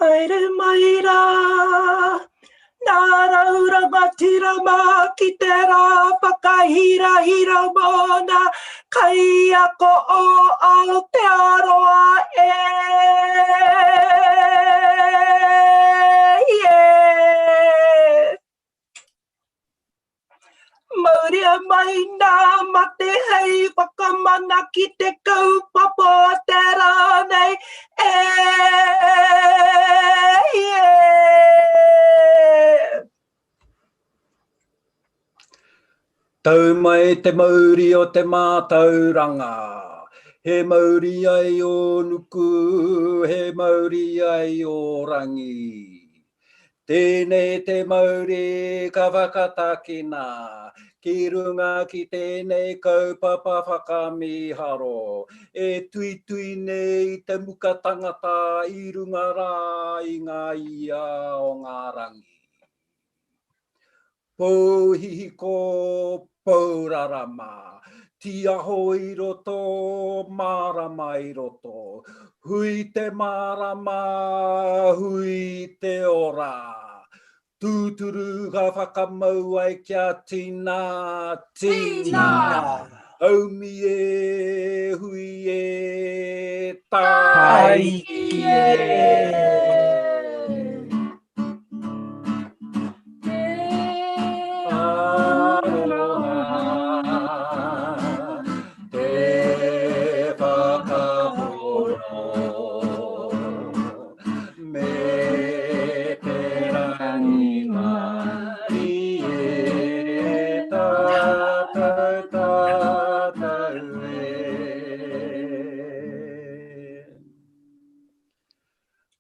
Aere mai rā, nā raura matira mā ki te rā, whakahira hira mōna, kai ako o Aotearoa e. Mauria mai nā mate hei whakamana ki te kaupapa te rānei Tau mai te mauri o te mātauranga. He mauri ai o nuku, he mauri ai o rangi. Tēnei te mauri ka whakatakina, ki runga ki tēnei kaupapa whakamiharo. E tui tui nei te muka tangata i runga rā i ngā ia o ngā rangi. Pouhihiko Pourarama, ti aho i roto, marama i roto. Hui te marama, hui te ora. Tūturu ka whakamau ai kia tina, tina. Aumi e, hui e, taiki e.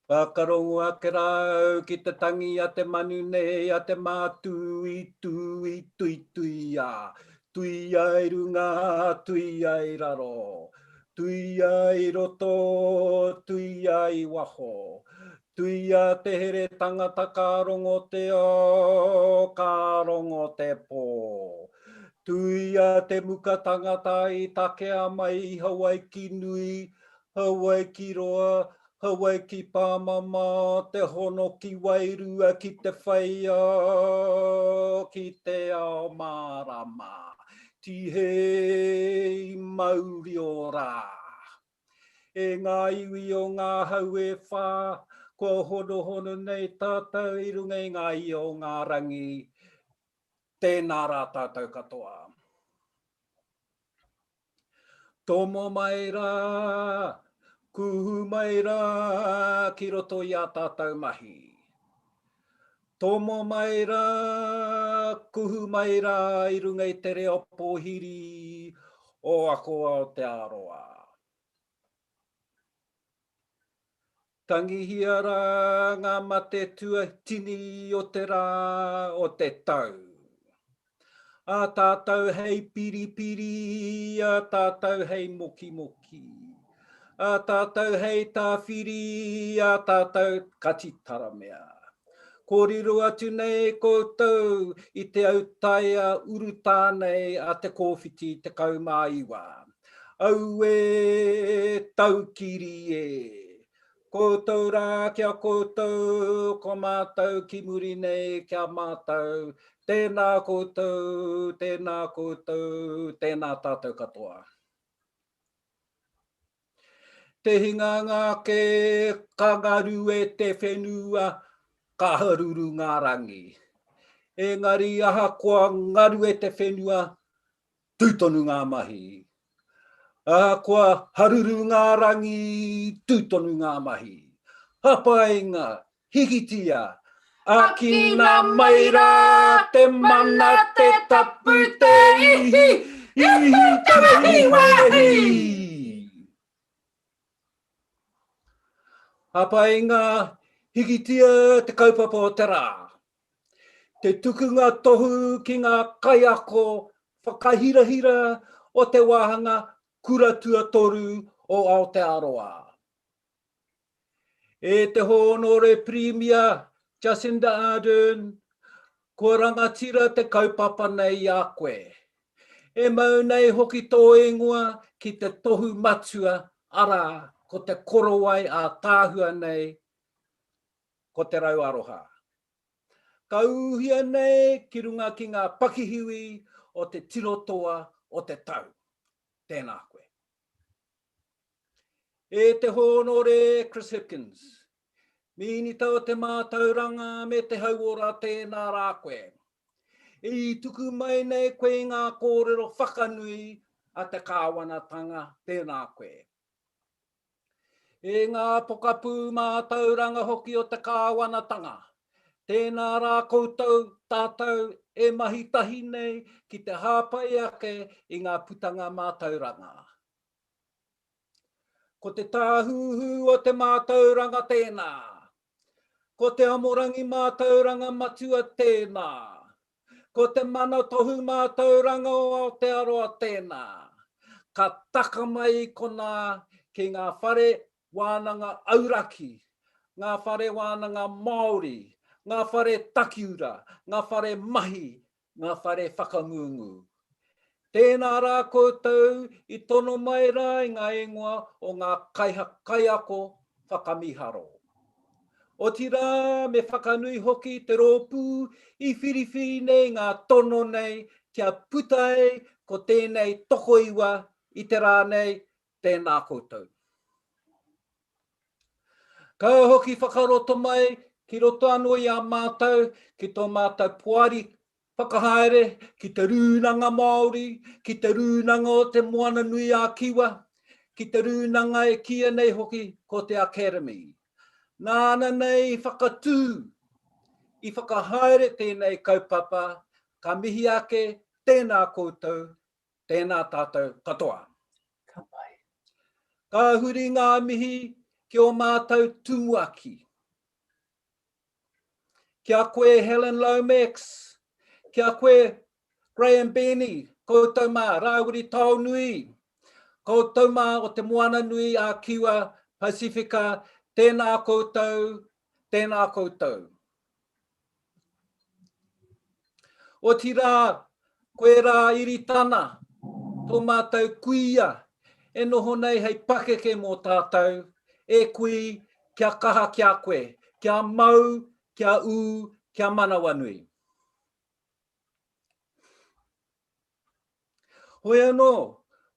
Whakarongo ake rau ki te tangi a te manu nei a te mātui tui tui tui a. Tui ai runga, tui ai raro. Tui ai roto, tui ai waho. Tui a te here tangata ka rongo te o, ka rongo te pō. Tui a te muka tangata i take a mai Hawaii ki nui, Hawaii ki roa, Hawaii ki pāmama, te hono ki wairua, ki te whaia, ki te ao marama. Ti hei mauri o rā. E ngā iwi o ngā hau e whā, kua hono hono nei tātou i runga i ngā i o ngā rangi. Tēnā rā tātou katoa. Tomo mai rā. Kuhu mai rā ki roto i a tātou mahi. Tomo mai rā, kuhu mai rā i runga i te reo pōhiri o ako Aotearoa. Tangihia rā ngā mate tua tini o te rā o te tau. A tātou hei piripiri, a tātou hei moki moki. A tātou hei tāwhiri, a tātou katitara mea. Kōrero atu nei koutou i te autaia uru tānei a te kōwhiti te kaumāiwa. Au e taukiri e. Koutou rā kia koutou, ko mātou ki muri nei kia mātou. Tēnā koutou, tēnā koutou, tēnā tātou katoa. Te hinganga ke kangaru e te whenua, ka haruru ngā rangi. Engari aha kua ngaru e te whenua, tūtonu ngā mahi. Aha kua haruru ngā rangi, tūtonu ngā mahi. Hapainga, hikitia, akina mai rā, te mana te tapu te ihi, ihi tarahi wahi. Hapainga, hikitia te kaupapa o te rā. Te tukunga tohu ki ngā kaiako whakahirahira o te wāhanga kuratua toru o Aotearoa. E te honore Premier Jacinda Ardern, kua rangatira te kaupapa nei a koe. E mau nei hoki tō ingoa ki te tohu matua ara ko te korowai a tāhua nei ko te rauaroha. Ka uhia nei ki runga ki ngā pakihiwi o te tirotoa o te tau. Tēnā koe. E te honore Chris Hipkins. Mini tau te mātauranga me te hauora tēnā rā koe. I tuku mai nei koe ngā kōrero whakanui a te kāwanatanga tēnā koe. E ngā pokapū mātauranga hoki o te kāwanatanga. Tēnā rā koutou tātou e mahitahi nei ki te hāpai ake i ngā putanga mātauranga. Ko te tāhuhu o te mātauranga tēnā. Ko te amorangi mātauranga matua tēnā. Ko te mana tohu mātauranga o Aotearoa tēnā. Ka taka mai kona ki ngā whare wānanga auraki, ngā whare wānanga Māori, ngā whare takiura, ngā whare mahi, ngā whare whakangungu. Tēnā rā koutou i tono mai rā i ngā ingoa o ngā kaiako whakamiharo. O tira me whakanui hoki te rōpū i whiriwhiri nei ngā tono nei kia putai ko tēnei tokoiwa i te rā nei tēnā koutou. Ka hoki whakaroto mai ki roto anō i a mātou ki tō mātou puari whakahaere ki te rūnanga Māori, ki te rūnanga o te moana nui a Kiwa, ki te rūnanga e kia nei hoki ko te Academy. Nāna nei whakatū i whakahaere tēnei kaupapa, ka mihi ake tēnā koutou, tēnā tātou katoa. Ka pai. Ka huri ngā mihi ki o mātou tumuaki. Kia koe Helen Lomax, kia koe Graham Benny, koutou mā Rāwiri Tau Nui, koutou mā o te moana nui a Kiwa Pasifika, tēnā koutou, tēnā koutou. O tira, koe rā iritana, tō mātou kuia, e noho nei hei pakeke mō tātou, e kui kia kaha kia koe, kia mau, kia u, kia manawanui. Hoi anō,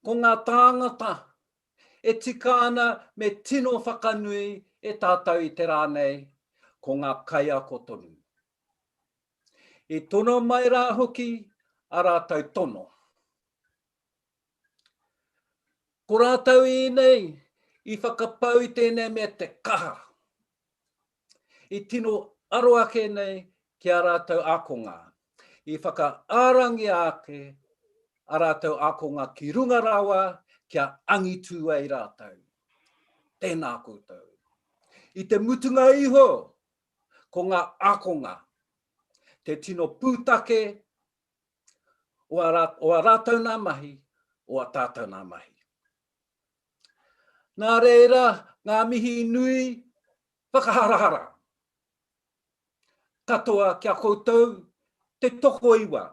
ko ngā tāngata e tika ana me tino whakanui e tātou i te rānei, ko ngā kaiako tonu. I tono mai rā hoki, a rātou tono. Ko rātou i nei, i whakapau i tēnei mea te kaha. I tino aroake nei ki a rātou akonga. I whakaarangi ake a rātou akonga ki runga rawa kia angitu ai rātou. Tēnā koutou. I te mutunga iho, ko ngā akonga. Te tino pūtake o a rātou nā mahi, o a tātou nā mahi. Nā reira, ngā mihi nui, whakaharahara. Katoa kia koutou, te toko iwa.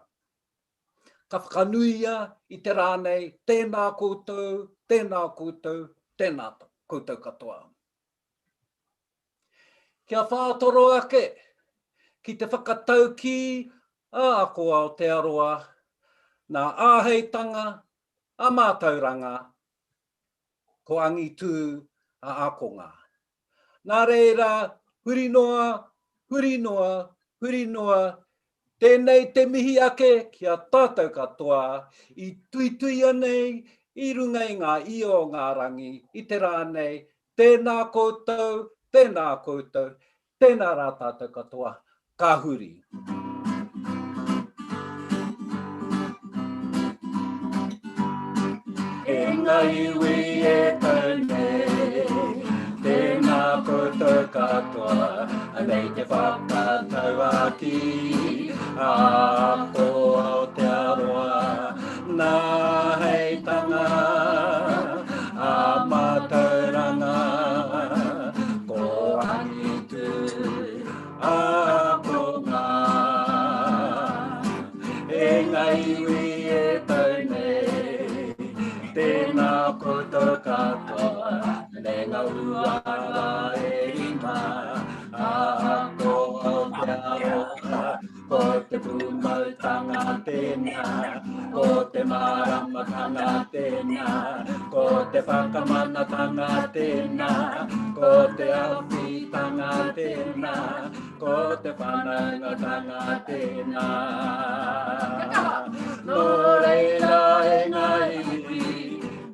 Ka whakanuia i te rānei, tēnā koutou, tēnā koutou, tēnā koutou katoa. Kia whātoro ake, ki te whakatau ki a ako Aotearoa, nā āheitanga, a mātauranga, ko angitu a akonga. Nā reira, huri noa, huri noa, huri noa, tēnei te mihi ake ki a tātou katoa, i tuitui anei, i runga i ngā io ngā rangi, i te rānei, tēnā koutou, tēnā koutou, tēnā rā tātou katoa, ka huri. E ngā iwi e taunei, tēnā koutou katoa, anei te whakatau aki, a ko Aotearoa, nā heitanga, a mātauranga, ko angitu, a konga. E ngā iwi e taunei, tēnā koutou katoa, ne ngā uara e rima, a tēnā, ko te māramatanga tēnā, ko te whakamanatanga tēnā, ko te awhitanga tēnā, ko te whanangatanga tēnā. Nō reira e ngā iwi,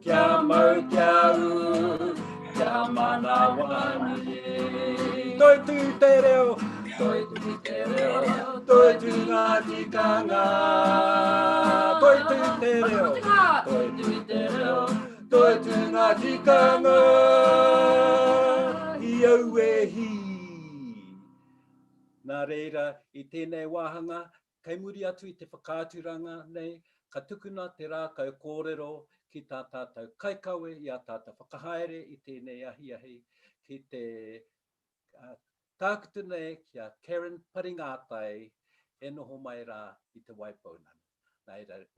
kia mau kia u, kia mana wani. Toi tu te reo, toi tu te reo, toi tu ngā tikanga. Toi tu te reo, toi tu te reo, toi tu ngā tikanga. I au e hi. Nā reira, i tēnei wāhanga, kei muri atu i te whakāturanga nei, ka tukuna te rā kau kōrero ki tā tātou kaikawe, i a tātou whakahaere i tēnei ahi, ki te tākutu nei kia Karen Paringātai, e noho mai rā i te waipounan.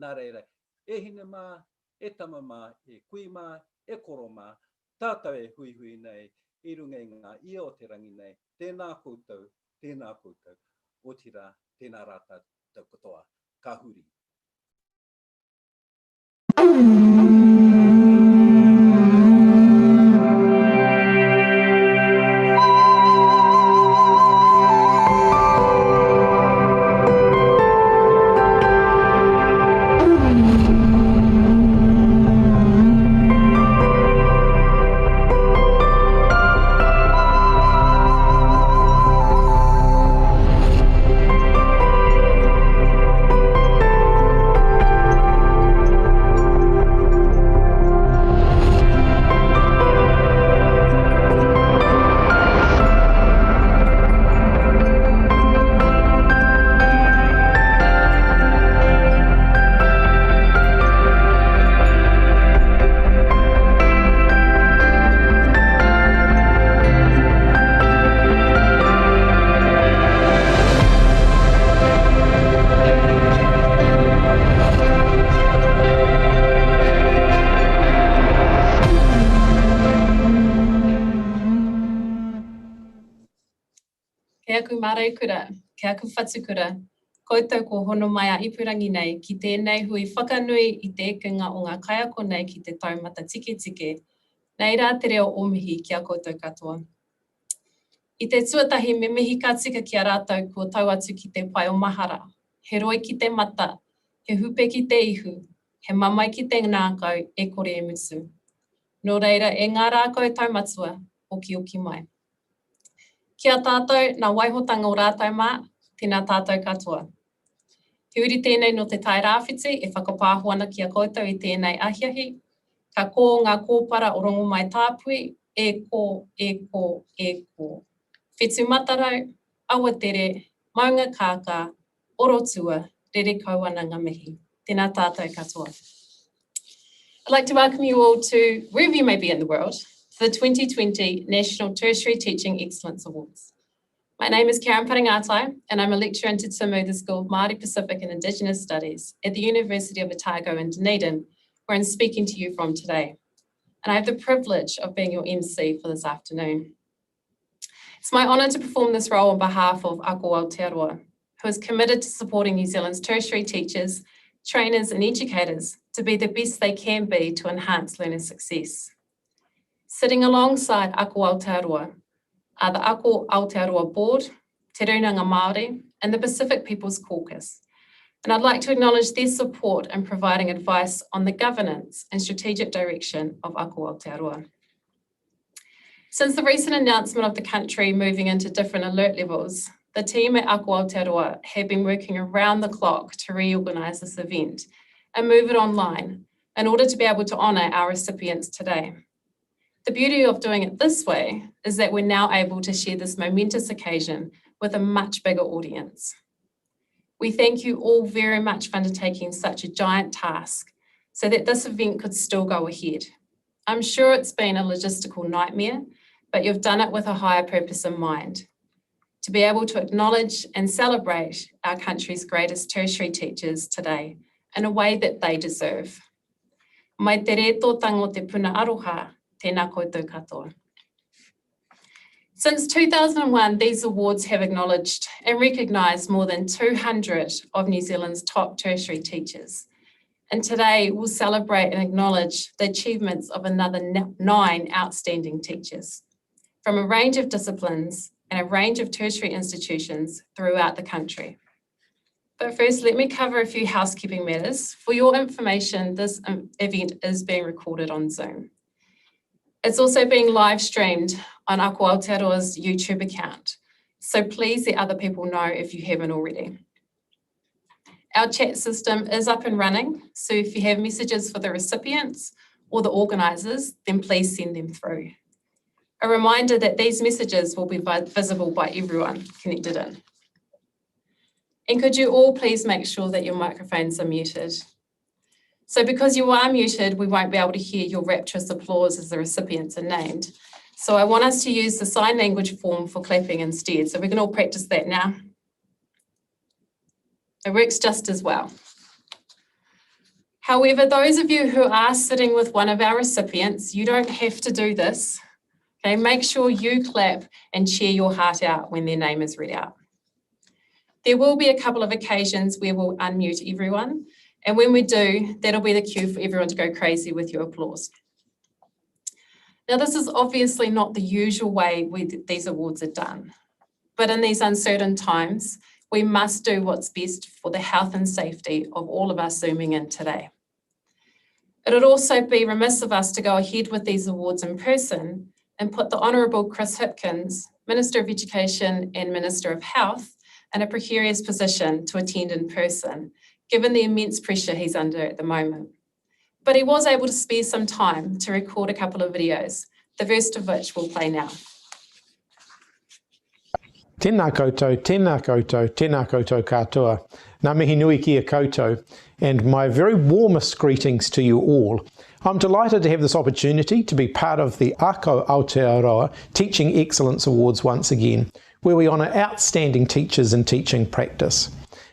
Nā reira, e hine mā, e tama mā, e kui mā, e koro mā, tātou e hui hui nei, i runga i ngā ia o te rangi nei, tēnā koutou, o tira, tēnā rāta tau katoa, ka huri. Kia ku mārei kura, kia ku whatukura, koutou ko hono mai a ipurangi nei ki tēnei hui whakanui i te ekunga o ngā kaiako nei ki te taumata tike tike, nei rā te reo omihi kia koutou katoa. I te tuatahi me mihi ka tika ki a rātou kua tau atu ki te pai o mahara, he roi ki te mata, he hupe ki te ihu, he mamai ki te ngākau e kore e musu. Nō reira e ngā rākau taumatua oki mai. Kia tātou, nā waihotanga o rātou mā, tēnā tātou katoa. He uri tēnei no te tai rāwhiti e whakapāhuana ki a koutou i tēnei ahiahi, ka kō ngā kōpara o rongo mai tāpui, e kō. Whetu matarau, awatere, maunga kāka, orotua, rere kauana ngā mihi. Tēnā tātou katoa. I'd like to welcome you all to, wherever you may be in the world, to the 2020 National Tertiary Teaching Excellence Awards. My name is Karen Paringātai, and I'm a lecturer in Te Tumu, the School of Māori, Pacific and Indigenous Studies at the University of Otago in Dunedin, where I'm speaking to you from today. And I have the privilege of being your MC for this afternoon. It's my honour to perform this role on behalf of Aotearoa, who is committed to supporting New Zealand's tertiary teachers, trainers and educators to be the best they can be to enhance learner success. Sitting alongside Aotearoa are the Aotearoa Board, Te Rūnanga Māori and the Pacific People's Caucus. And I'd like to acknowledge their support in providing advice on the governance and strategic direction of Aotearoa. Since the recent announcement of the country moving into different alert levels, the team at Aotearoa have been working around the clock to reorganise this event and move it online in order to be able to honour our recipients today. The beauty of doing it this way is that we're now able to share this momentous occasion with a much bigger audience. We thank you all very much for undertaking such a giant task so that this event could still go ahead. I'm sure it's been a logistical nightmare, but you've done it with a higher purpose in mind, to be able to acknowledge and celebrate our country's greatest tertiary teachers today in a way that they deserve. Mai te reto tango te puna aroha, tēnā koutou katoa. Since 2001, these awards have acknowledged and recognised more than 200 of New Zealand's top tertiary teachers. And today we'll celebrate and acknowledge the achievements of another 9 outstanding teachers from a range of disciplines and a range of tertiary institutions throughout the country. But first, let me cover a few housekeeping matters. For your information, this event is being recorded on Zoom. It's also being live streamed on Aotearoa's YouTube account, so please let other people know if you haven't already. Our chat system is up and running, so if you have messages for the recipients or the organisers, then please send them through. A reminder that these messages will be visible by everyone connected in. And could you all please make sure that your microphones are muted? So because you are muted, we won't be able to hear your rapturous applause as the recipients are named. So I want us to use the sign language form for clapping instead. So we can all practice that now. It works just as well. However, those of you who are sitting with one of our recipients, you don't have to do this. Okay, make sure you clap and cheer your heart out when their name is read out. There will be a couple of occasions where we'll unmute everyone, and when we do, that'll be the cue for everyone to go crazy with your applause. Now, this is obviously not the usual way these awards are done, but in these uncertain times, we must do what's best for the health and safety of all of us Zooming in today. It would also be remiss of us to go ahead with these awards in person and put the Honourable Chris Hipkins, Minister of Education and Minister of Health, in a precarious position to attend in person, given the immense pressure he's under at the moment. But he was able to spare some time to record a couple of videos, the first of which we'll play now. Tēnā koutou, tēnā koutou, tēnā koutou katoa. Ngā mihi nui kia koutou, and my very warmest greetings to you all. I'm delighted to have this opportunity to be part of the Aotearoa Teaching Excellence Awards once again, where we honour outstanding teachers in teaching practice.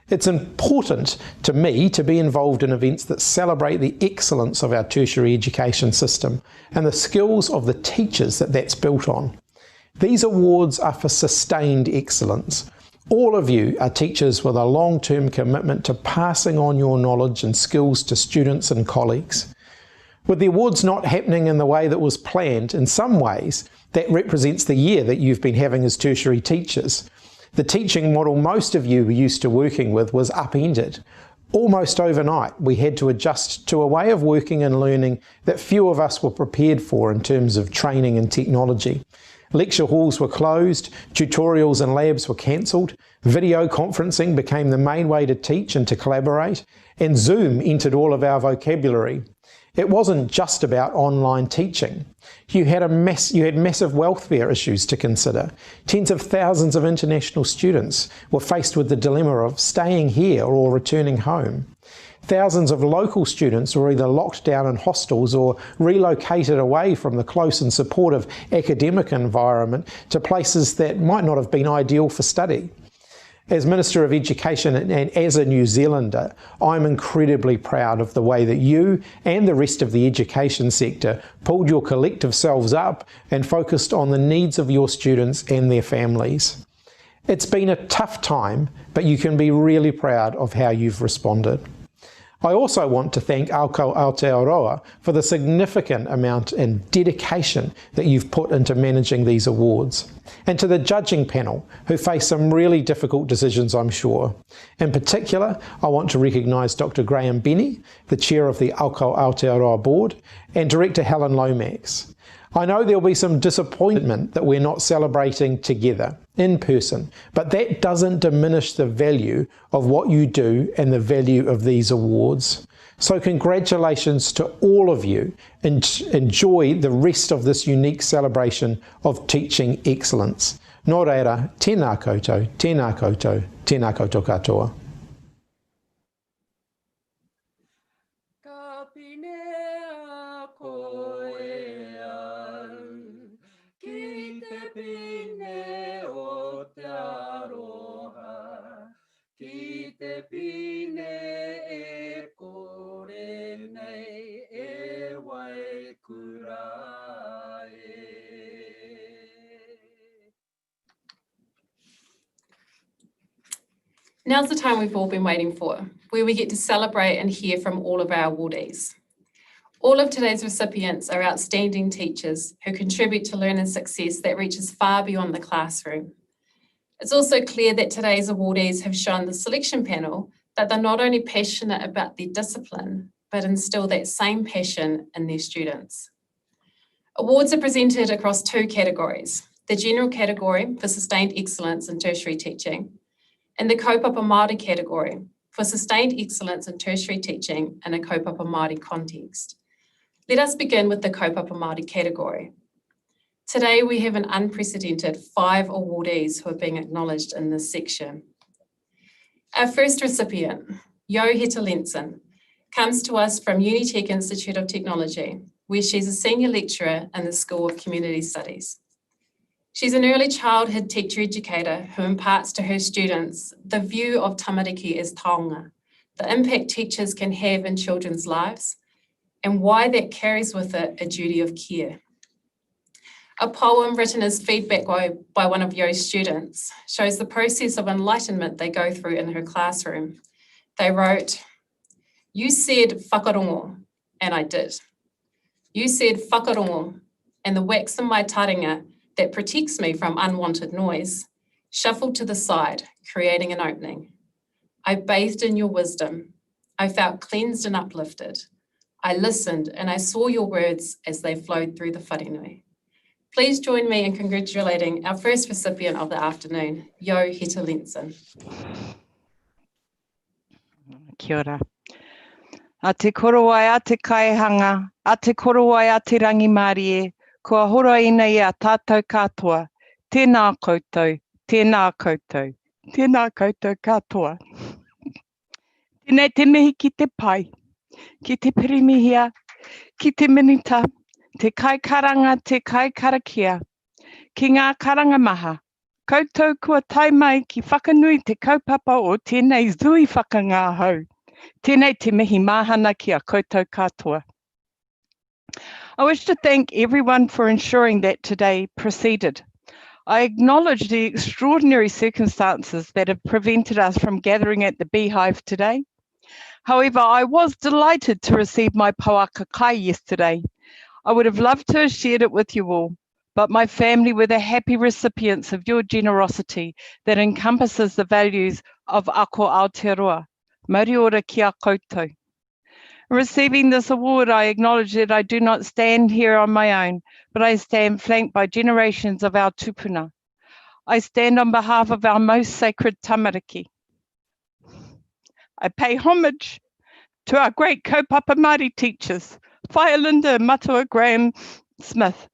It's important to me to be involved in events that celebrate the excellence of our tertiary education system and the skills of the teachers that that's built on. These awards are for sustained excellence. All of you are teachers with a long-term commitment to passing on your knowledge and skills to students and colleagues. With the awards not happening in the way that was planned, in some ways, that represents the year that you've been having as tertiary teachers. The teaching model most of you were used to working with was upended. Almost overnight, we had to adjust to a way of working and learning that few of us were prepared for in terms of training and technology. Lecture halls were closed, tutorials and labs were cancelled, video conferencing became the main way to teach and to collaborate, and Zoom entered all of our vocabulary. It wasn't just about online teaching. You had massive welfare issues to consider. Tens of thousands of international students were faced with the dilemma of staying here or returning home. Thousands of local students were either locked down in hostels or relocated away from the close and supportive academic environment to places that might not have been ideal for study. As Minister of Education and as a New Zealander, I'm incredibly proud of the way that you and the rest of the education sector pulled your collective selves up and focused on the needs of your students and their families. It's been a tough time, but you can be really proud of how you've responded. I also want to thank Aotearoa for the significant amount and dedication that you've put into managing these awards, and to the judging panel who face some really difficult decisions, I'm sure. In particular, I want to recognise Dr. Graham Benny, the chair of the Aotearoa board, and Director Helen Lomax. I know there'll be some disappointment that we're not celebrating together in person, but that doesn't diminish the value of what you do and the value of these awards. So congratulations to all of you, and enjoy the rest of this unique celebration of teaching excellence. Nō reira, tēnā koutou, tēnā koutou, tēnā koutou katoa. Ki te pine e kore nei e wai kura e. Now's the time we've all been waiting for, where we get to celebrate and hear from all of our awardees. All of today's recipients are outstanding teachers who contribute to learner success that reaches far beyond the classroom. It's also clear that today's awardees have shown the selection panel that they're not only passionate about their discipline, but instill that same passion in their students. Awards are presented across two categories: the general category for sustained excellence in tertiary teaching, and the kaupapa Māori category for sustained excellence in tertiary teaching in a kaupapa Māori context. Let us begin with the kaupapa Māori category. Today we have an unprecedented 5 awardees who are being acknowledged in this section. Our first recipient, Aotearoa, comes to us from Unitec Institute of Technology, where she's a senior lecturer in the School of Community Studies. She's an early childhood teacher educator who imparts to her students the view of tamariki as taonga, the impact teachers can have in children's lives, and why that carries with it a duty of care. A poem written as feedback by one of Yo's students shows the process of enlightenment they go through in her classroom. They wrote, "You said whakarongo, and I did. You said whakarongo, and the wax in my taringa that protects me from unwanted noise shuffled to the side, creating an opening. I bathed in your wisdom. I felt cleansed and uplifted. I listened and I saw your words as they flowed through the wharenui." Please join me in congratulating our first recipient of the afternoon, Aotearoa. Kia ora. A te korowai a te kaihanga, a te korowai a te rangi Māori e, kua hora ina i a tātou katoa. Tēnā koutou, tēnā koutou, tēnā koutou katoa. Tēnei te mihi ki te pai, ki te pirimihia, ki te minita, te kaikaranga, te kaikarakia, ki ngā karanga maha. Koutou kua tai mai ki whakanui te kaupapa o tēnei zui whakangāhau. Tēnei te mihi māhana ki a koutou katoa. I wish to thank everyone for ensuring that today proceeded. I acknowledge the extraordinary circumstances that have prevented us from gathering at the Beehive today. However, I was delighted to receive my pauaka kai yesterday. I would have loved to have shared it with you all, but my family were the happy recipients of your generosity that encompasses the values of ako Aotearoa, Māori ora ki a koutou. Receiving this award, I acknowledge that I do not stand here on my own, but I stand flanked by generations of our tupuna. I stand on behalf of our most sacred tamariki. I pay homage to our great kaupapa Māori teachers, Whaia Linda Matua Graham Smith,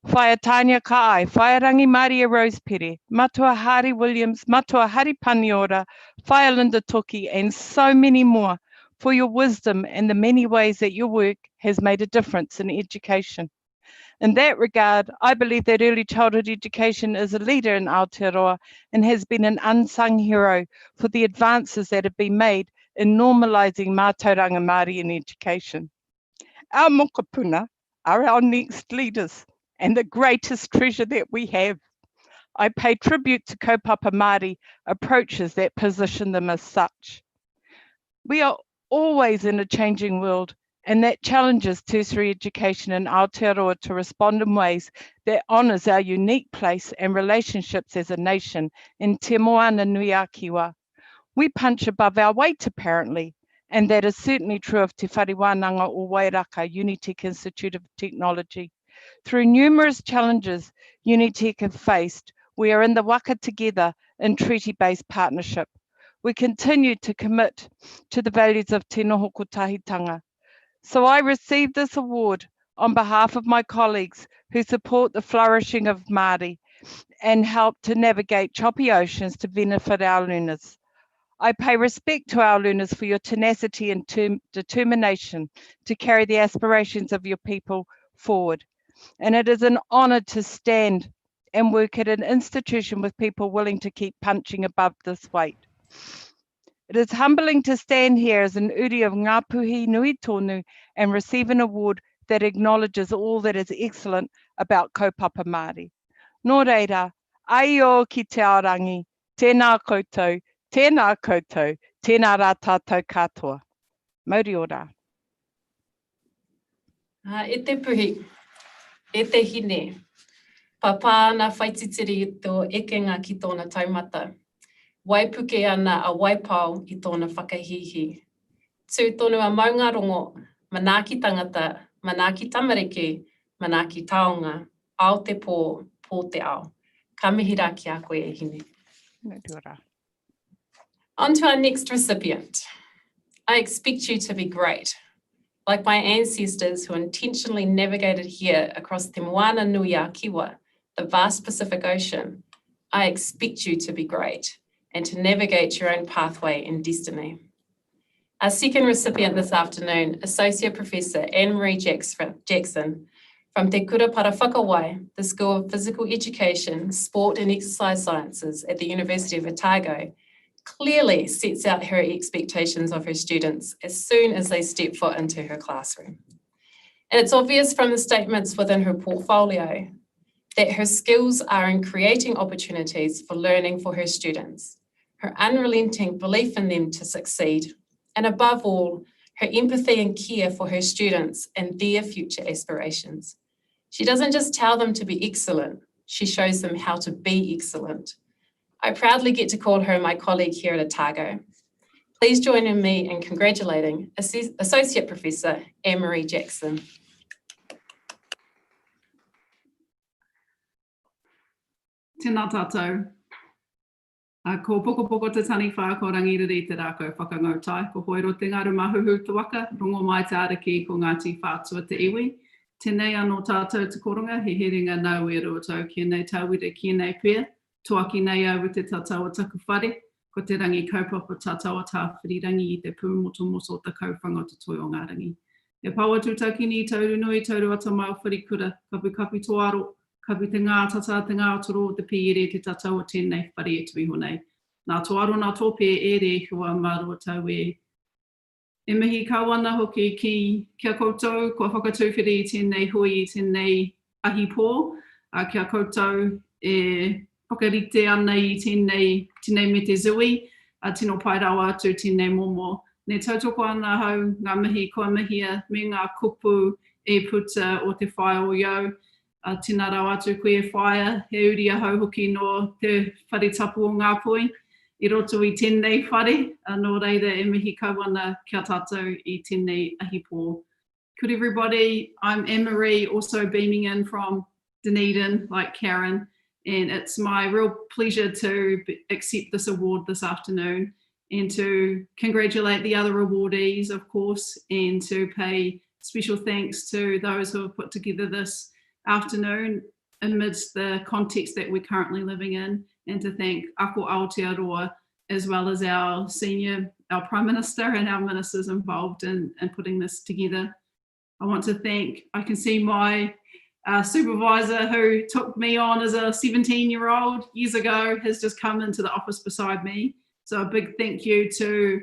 Whaia Tanya Kai, Whaia Rangi Maria Rosepere, Matua Hari Williams, Matua Hari Paniora, Whaia Linda Toki, and so many more for your wisdom and the many ways that your work has made a difference in education. In that regard, I believe that early childhood education is a leader in Aotearoa and has been an unsung hero for the advances that have been made in normalising mātauranga Māori in education. Our mokopuna are our next leaders and the greatest treasure that we have. I pay tribute to kaupapa Māori approaches that position them as such. We are always in a changing world, and that challenges tertiary education in Aotearoa to respond in ways that honours our unique place and relationships as a nation in Te Moana Nui a Kiwa. We punch above our weight, apparently, and that is certainly true of Te Whariwānanga o Wairaka Unitec Institute of Technology. Through numerous challenges Unitec have faced, we are in the waka together in treaty-based partnership. We continue to commit to the values of te noho kotahitanga. So I received this award on behalf of my colleagues who support the flourishing of Māori and help to navigate choppy oceans to benefit our learners. I pay respect to our learners for your tenacity and determination to carry the aspirations of your people forward. And it is an honour to stand and work at an institution with people willing to keep punching above this weight. It is humbling to stand here as an uri of Ngāpuhi Nui Tonu and receive an award that acknowledges all that is excellent about kaupapa Māori. Nō reira, ai o ki te aorangi, tēnā koutou, Tēnā koutou, tēnā rā tātou katoa. Mauri ora. E te puhi, e te hine, papa ana whaititiri tō ekenga ki tōna taumata. Waipuke ana a waipau i tōna whakahihi. Tū tonu a maunga rongo, manaki tangata, manaki tamariki, manaki taonga, ao te pō, pō te ao. Ka mihi rā ki a koe e hine. Mauri ora. On to our next recipient. I expect you to be great. Like my ancestors who intentionally navigated here across Te Moana Nui a Kiwa, the vast Pacific Ocean, I expect you to be great and to navigate your own pathway and destiny. Our second recipient this afternoon, Associate Professor Anne-Marie Jackson from Te Kura Parawhakawai, the School of Physical Education, Sport and Exercise Sciences at the University of Otago, clearly sets out her expectations of her students as soon as they step foot into her classroom. And it's obvious from the statements within her portfolio that her skills are in creating opportunities for learning for her students, her unrelenting belief in them to succeed, and above all, her empathy and care for her students and their future aspirations. She doesn't just tell them to be excellent, she shows them how to be excellent. I proudly get to call her my colleague here at Otago. Please join me in congratulating Associate Professor Anne-Marie Jackson. Tēnā tātou. Ko poko te tani whā ko rangiriri te rākau whakangautai. Ko hoero te ngaru mahuhu te waka, rongo mai te ariki ko Ngāti Whātua te iwi. Tēnei anō tātou te koronga, he heringa nau e roto, kia nei tauire, kia nei pēr. Tuaki nei au te tātou taku whare, ko te rangi kaupapa tātou tā whirirangi i te pūmotomoto o te kauwhanga o te toi o ngā rangi. E paua tūtakini, tauru nui, tauru ata mau wharikura, kapu toaro, kapu te ngā tata, te ngā toro, te pīere, te tātou o tēnei whare e tui honei. Nā toaro, nā tōpē e re hua mārua tau e. E mihi kauana hoki kia koutou, kua whakatūwhiri i tēnei hui, i tēnei ahi pō, kia koutou e whakarite ana i tēnei me te zui, tino pai rawa atu tēnei momo. Ne tautoko ana hau ngā mihi kua mihia me ngā kupu e puta o te whae o iau. Tēnā rau atu koe e whaia, he uri a hau hoki no te whare tapu o ngā pui, i roto i tēnei whare, nō reira e mihi kauana kia tātou i tēnei ahi pō. Good everybody, I'm Anne-Marie, also beaming in from Dunedin, like Karen. And it's my real pleasure to accept this award this afternoon and to congratulate the other awardees, of course, and to pay special thanks to those who have put together this afternoon amidst the context that we're currently living in, and to thank Ako Aotearoa, as well as our Prime Minister and our ministers involved in putting this together. I want to thank, I can see my supervisor who took me on as a 17-year-old years ago has just come into the office beside me. So a big thank you to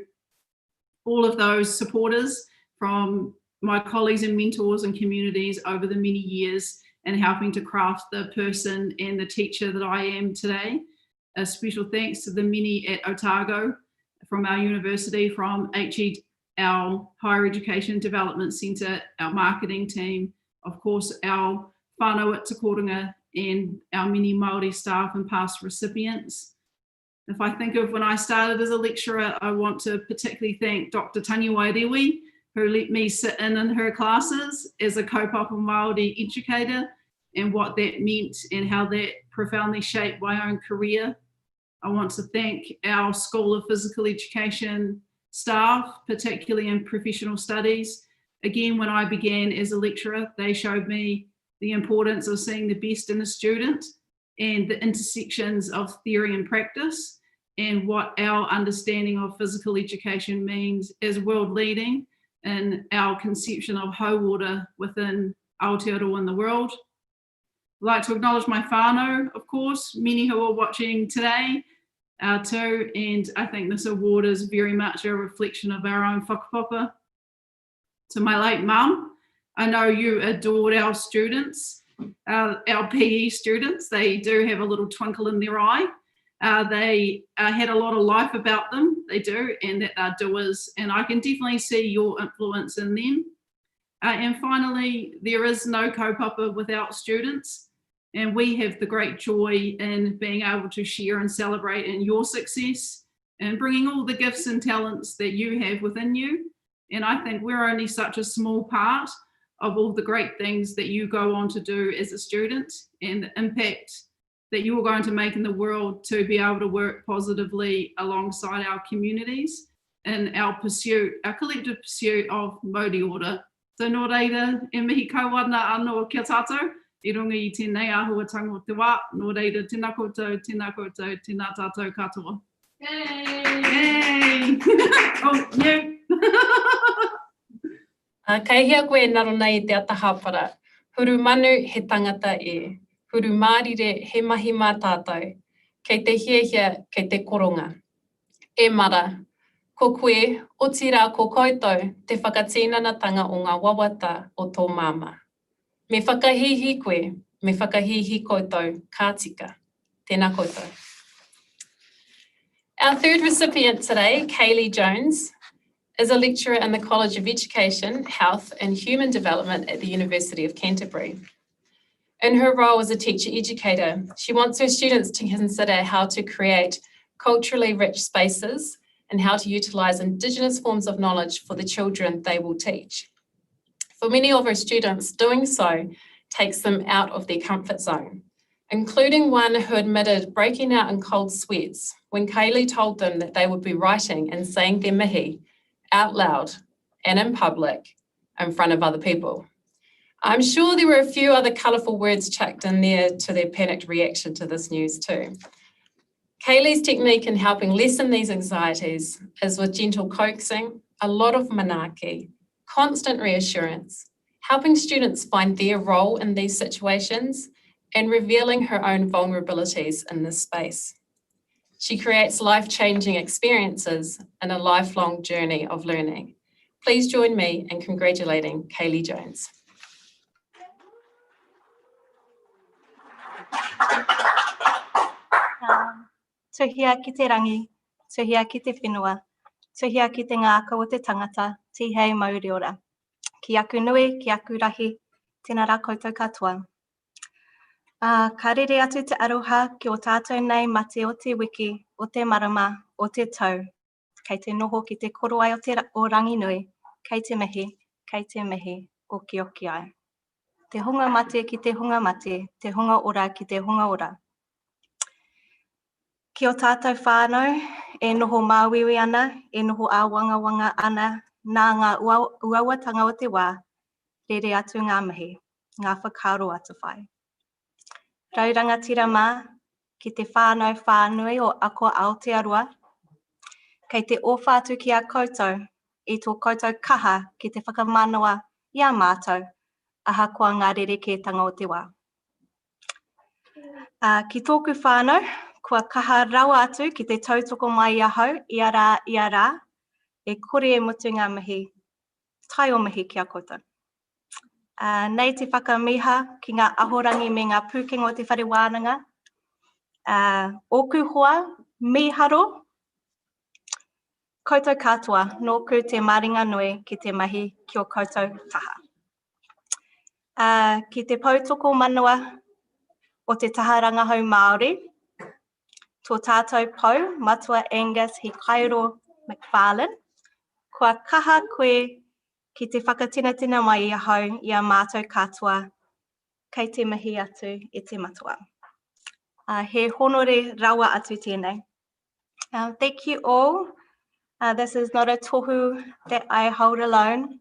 all of those supporters from my colleagues and mentors and communities over the many years and helping to craft the person and the teacher that I am today. A special thanks to the many at Otago, from our university, from HE, our Higher Education Development Centre, our marketing team, of course, our whānau at Te Korenga, and our many Māori staff and past recipients. If I think of when I started as a lecturer, I want to particularly thank Dr. Tani Wairewi, who let me sit in her classes as a kaupapa Māori educator, and what that meant and how that profoundly shaped my own career. I want to thank our School of Physical Education staff, particularly in professional studies. Again, when I began as a lecturer, they showed me the importance of seeing the best in a student and the intersections of theory and practice, and what our understanding of physical education means as world leading in our conception of hauora within Aotearoa in the world. I'd like to acknowledge my whānau, of course, many who are watching today too, and I think this award is very much a reflection of our own whakapapa. To my late mum, I know you adored our students, our PE students. They do have a little twinkle in their eye. They had a lot of life about them, they do, and that they're doers, and I can definitely see your influence in them. And finally, there is no kaupapa without students, and we have the great joy in being able to share and celebrate in your success and bringing all the gifts and talents that you have within you. And I think we're only such a small part of all the great things that you go on to do as a student and the impact that you're going to make in the world to be able to work positively alongside our communities in our pursuit, our collective pursuit of Māori order. So nō reira, e mihi kauana anō kia tātou, I runga I tēnei āhuatanga o te wā, nō reira, tēnā koutou, tēnā tātou katoa. Yay! Oh, you! Kei hea koe naro nei te ata hāpara. Huru manu he tangata e. Huru mārire he mahi mā tātou. Kei te hiahia, kei te koronga. E mara, ko koe, o tira ko koutou, te whakatīnanatanga o ngā wawata o tō māma. Me whakahihi koe, me whakahihi koutou, ka tika. Tēnā koutou. Our third recipient today, Kaylee Jones, is a lecturer in the College of Education, Health and Human Development at the University of Canterbury. In her role as a teacher-educator, she wants her students to consider how to create culturally rich spaces and how to utilise Indigenous forms of knowledge for the children they will teach. For many of her students, doing so takes them out of their comfort zone, including one who admitted breaking out in cold sweats when Kaylee told them that they would be writing and saying their mihi out loud and in public in front of other people. I'm sure there were a few other colourful words chucked in there to their panicked reaction to this news too. Kaylee's technique in helping lessen these anxieties is with gentle coaxing, a lot of manaaki, constant reassurance, helping students find their role in these situations, and revealing her own vulnerabilities in this space. She creates life-changing experiences in a lifelong journey of learning. Please join me in congratulating Kaylee Jones. Tuhia ki te rangi, tuhia ki te whenua, tuhia ki te ngāka o te tangata, tihei Māori ora. Ki aku nui, ki aku rahi, tēnā rā koutou katoa. Ka rere atu te aroha ki o tātou nei mate o te wiki, o te marama, o te tau. Kei te noho ki te koro ai o rangi nui, kei te mihi o ki oki ai. Te hunga mate ki te hunga mate, te hunga ora ki te hunga ora. Ki o tātou whānau, e noho māwiwi ana, e noho āwangawanga ana, nā ngā uawatanga o te wā, rere atu ngā mihi, ngā whakaro atu whai. Rauranga tira mā, ki te whānau whānui o ako Aotearoa, kei te ōwhātu ki a koutou, i tō koutou kaha ki te whakamanawa i a mātou, aha kua ngā rerekētanga o te wā. Ki tōku whānau, kua kaha rawa atu ki te tautoko mai I ahau, I a rā, e kore e mutu ngā mihi, tai o mihi ki a koutou. Nei te whakamiha ki ngā ahorangi me ngā pūkenga o te whare wānanga, oku hoa, miharo, koutou katoa, nōku te maringa nui ki te mahi ki o koutou taha. Ki te pautoko manua o te taha rangahau Māori, tō tātou pau, matua Angus hi Kairo McFarlane, kua kaha koe ki te whakatina mai I ahau I a mātou katoa, kei te mihi atu I te matua. He honore rawa atu tēnei. Thank you all. This is not a tohu that I hold alone.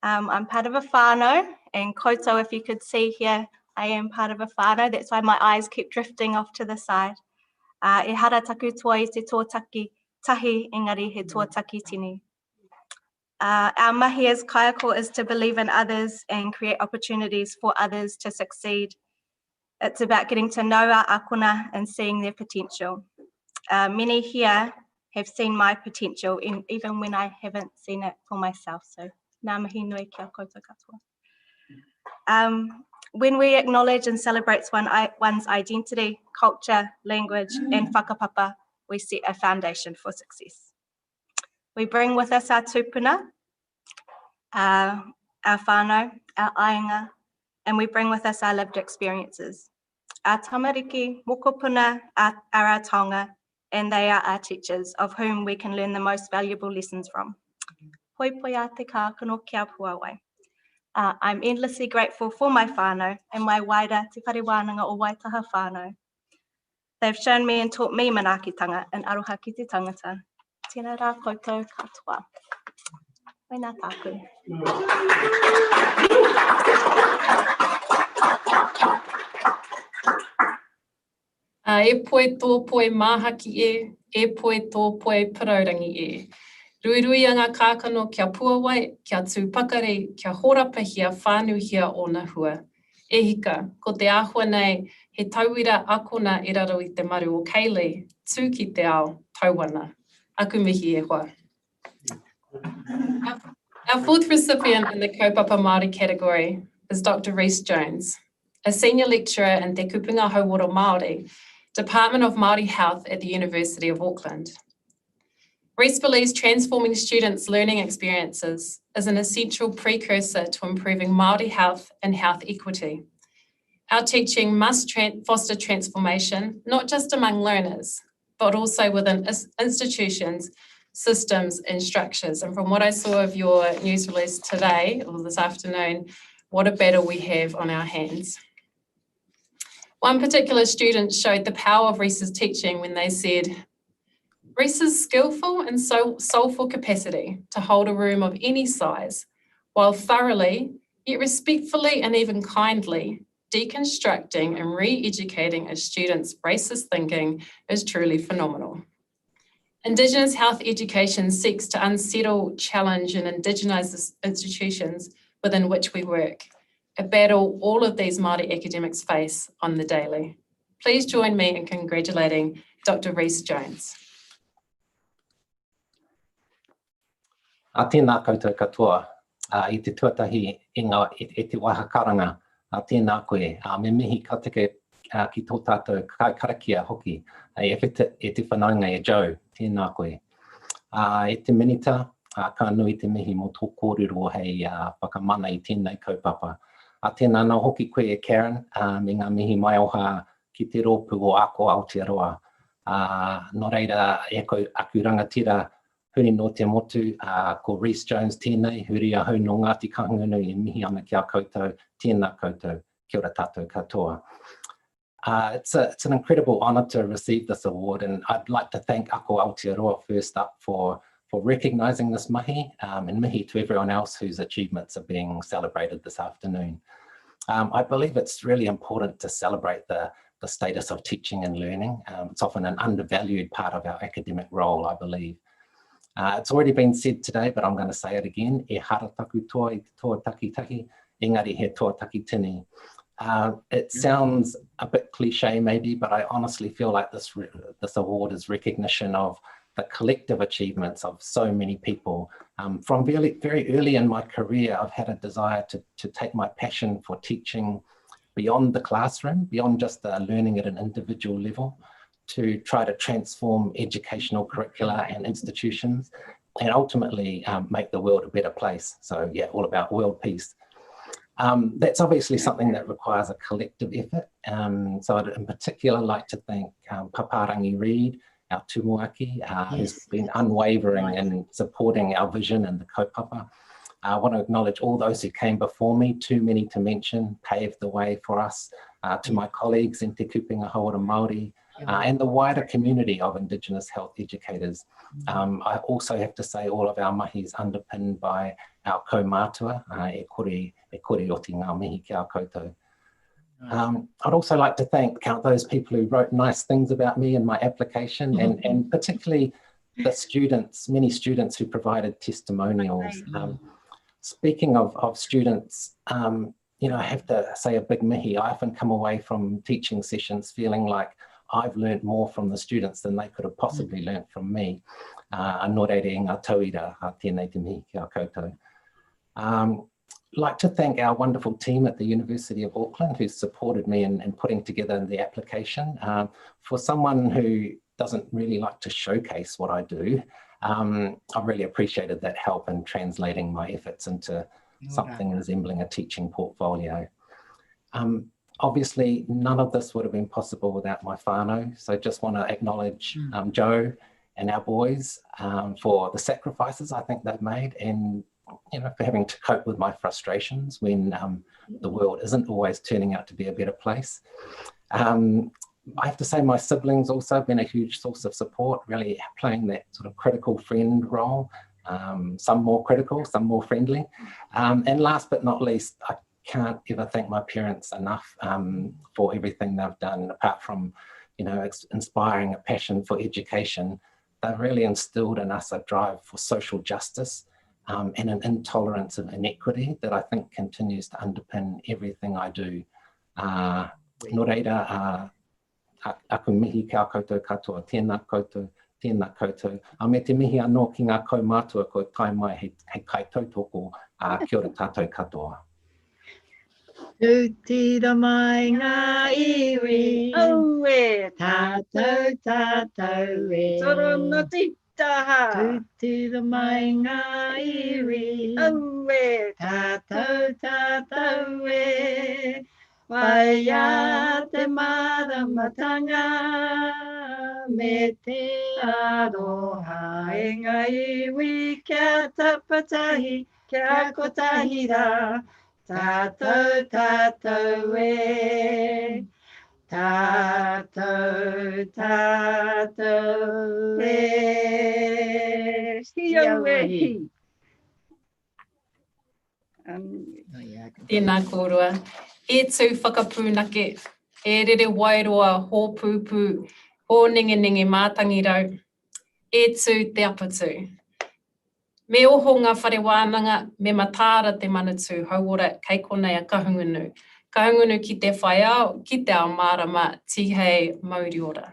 I'm part of a whānau, and koutou, if you could see here, I am part of a whānau. That's why my eyes keep drifting off to the side. E hara taku toa I te tōtaki tahi, engari he tōtaki tini. Our mahi as kaiako is to believe in others and create opportunities for others to succeed. It's about getting to know our akuna and seeing their potential. Many here have seen my potential, even when I haven't seen it for myself. So, ngā mihi nui kia koutou katoa. When we acknowledge and celebrate one's identity, culture, language, and whakapapa, we set a foundation for success. We bring with us our tūpuna, our whānau, our ainga, and we bring with us our lived experiences. Our tamariki, mokopuna are our taonga, and they are our teachers, of whom we can learn the most valuable lessons from. Hoi poi a te kākano kia puawai. I'm endlessly grateful for my whānau and my waira te whare wānanga o Waitaha whānau. They've shown me and taught me manaakitanga and aroha ki te tangata. Tēnā rā koutou katoa. Wena tāku. E poe tō poe māhaki e poe tō poe paraurangi e. Ruirui a ngā kākano kia puawai, kia tūpakari, kia horapahia whānuhia o na hua. E hika, ko te āhua nei, he tauira akona e raro I te maru o Kaylee, tū ki te ao, tauwana. Aku mihi e hoa. Our fourth recipient in the Kaupapa Māori category is Dr. Rhys Jones, a senior lecturer in Te Kupunga Hauora Māori, Department of Māori Health at the University of Auckland. Rhys believes transforming students' learning experiences is an essential precursor to improving Māori health and health equity. Our teaching must foster transformation, not just among learners, but also within institutions, systems and structures. And from what I saw of your news release today, or this afternoon, what a battle we have on our hands. One particular student showed the power of Rhys's teaching when they said, Rhys's skillful and soulful capacity to hold a room of any size, while thoroughly, yet respectfully and even kindly, deconstructing and re-educating a student's racist thinking is truly phenomenal. Indigenous health education seeks to unsettle, challenge and Indigenise institutions within which we work, a battle all of these Māori academics face on the daily. Please join me in congratulating Dr. Rhys Jones. A tēnā koutou katoa, I te tuatahi inga e te wahakaranga, a tēnā koe, me mihi ka teke ki tō tātou karakia hoki, e te whanaunga e Joe, tēnā koe. E te minita, ka nui te mihi mo tō kōrero hei whakamana I tēnei kaupapa. A tēnā nā hoki koe e Karen, me ngā mihi mai oha ki te rōpu o ako Aotearoa. Nō reira, e ko aku rangatira, huri no te motu, ko Rhys Jones tēnei, huri a hau no Ngāti Kahungunu e mihi ana ki a koutou, tēnā koutou, kia ora tātou katoa. It's an incredible honour to receive this award, and I'd like to thank Ako Aotearoa first up for recognising this mahi, and mihi to everyone else whose achievements are being celebrated this afternoon. I believe it's really important to celebrate the status of teaching and learning. It's often an undervalued part of our academic role, I believe. It's already been said today, but I'm going to say it again. E hara taku toa I te toa taki, engari he toa taki tini. It sounds a bit cliche maybe, but I honestly feel like this award is recognition of the collective achievements of so many people. From very early in my career, I've had a desire to take my passion for teaching beyond the classroom, beyond just learning at an individual level, to try to transform educational curricula and institutions, and ultimately make the world a better place. So yeah, all about world peace. That's obviously something that requires a collective effort. So I'd in particular like to thank Paparangi Reid, our tumuaki, who's been unwavering in supporting our vision and the kaupapa. I want to acknowledge all those who came before me, too many to mention, paved the way for us, to my colleagues in Te Kupunga Hauora Māori, and the wider community of Indigenous health educators. I also have to say all of our mahi is underpinned by our kaumātua, e kore o te ngā mihi ki a koutou. I'd also like to count those people who wrote nice things about me in my application, and particularly the students, many students who provided testimonials. Speaking of students, you know, I have to say a big mihi. I often come away from teaching sessions feeling like I've learned more from the students than they could have possibly learned from me. Nō reire ngā tauira, tēnei te mihi ki a koutou. like to thank our wonderful team at the University of Auckland who supported me in putting together the application. For someone who doesn't really like to showcase what I do, I really appreciated that help in translating my efforts into something resembling a teaching portfolio. Obviously, none of this would have been possible without my whānau, so just want to acknowledge Joe and our boys for the sacrifices I think they've made, and for having to cope with my frustrations when the world isn't always turning out to be a better place. I have to say my siblings also have been a huge source of support, really playing that sort of critical friend role, some more critical, some more friendly. And last but not least, I can't ever thank my parents enough for everything they've done, apart from, inspiring a passion for education. They've really instilled in us a drive for social justice and an intolerance of inequity that I think continues to underpin everything I do. Nō reira, aku mihi kia koutou katoa, tēnā koutou, tēnā koutou. A me te mihi anō ki ngā kaumātua ko tai mai he kai tautoko, kia ora tātou katoa. Tūtira mai ngā iwi, aue, tātou, tātou e. Torono titaha. Tūtira mai ngā iwi, aue, tātou, tātou e. Pai a te maramatanga, me te aroha e ngā iwi, kia tapatahi, kia kotahira. Tātou, tātou e, tātou, tātou e. Hiauehi. Tēnā kōrua. E tū whakapūnake, e rere wairoa, hō pūpū, hō ninge mātangi rau, e tū te apatū. Me oho ngā whare wānanga, me matāra te manatū, hauora kei konei a kahungunu. Kahungunu ki te whaiao, ki te ao mārama, tihei mauriora.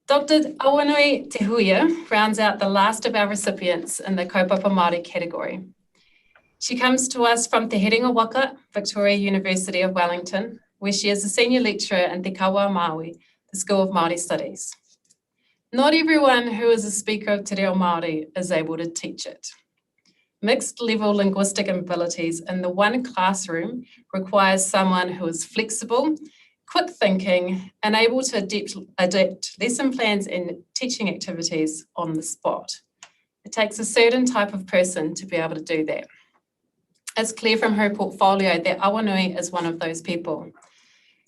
Dr. Awanui Te Huia rounds out the last of our recipients in the Kaupapa Māori category. She comes to us from Te Herenga Waka, Victoria University of Wellington, where she is a senior lecturer in Te Kawa Māui, the School of Māori Studies. Not everyone who is a speaker of Te Reo Māori is able to teach it. Mixed level linguistic abilities in the one classroom requires someone who is flexible, quick thinking, and able to adapt lesson plans and teaching activities on the spot. It takes a certain type of person to be able to do that. It's clear from her portfolio that Awanui is one of those people.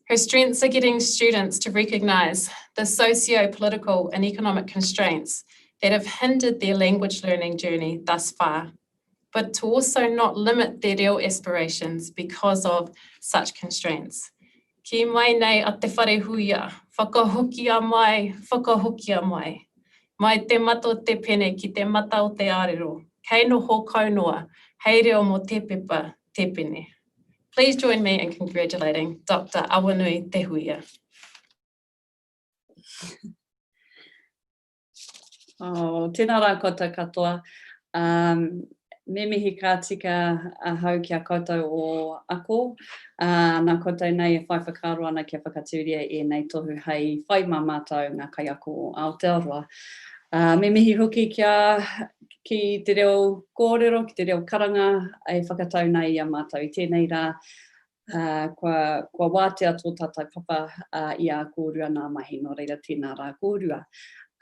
Her strengths are getting students to recognise the socio-political and economic constraints that have hindered their language learning journey thus far, but to also not limit their real aspirations because of such constraints. Ki mai nei a te whare huia, whakahokia mai. Mai te mato te pene ki te mata o te arero, kei noho kaunua, hei reo mo te pepa, te pene. Please join me in congratulating Dr. Awanui Te Huia. Tēnā rā koutou katoa. Me mihi ka tika hau ki a koutou o ako. Nā koutou nei e whai whakaaro ana kia whakaturia e nei tohu hei whai mā mātou ngā kai ako o Aotearoa. Me mihi hoki ki te reo kōrero, ki te reo karanga, e whakatau nei a mātou i tēnei rā. Kua wātea tō tātai papa i a kōrua nā mahi, no reira tēnā rā kōrua.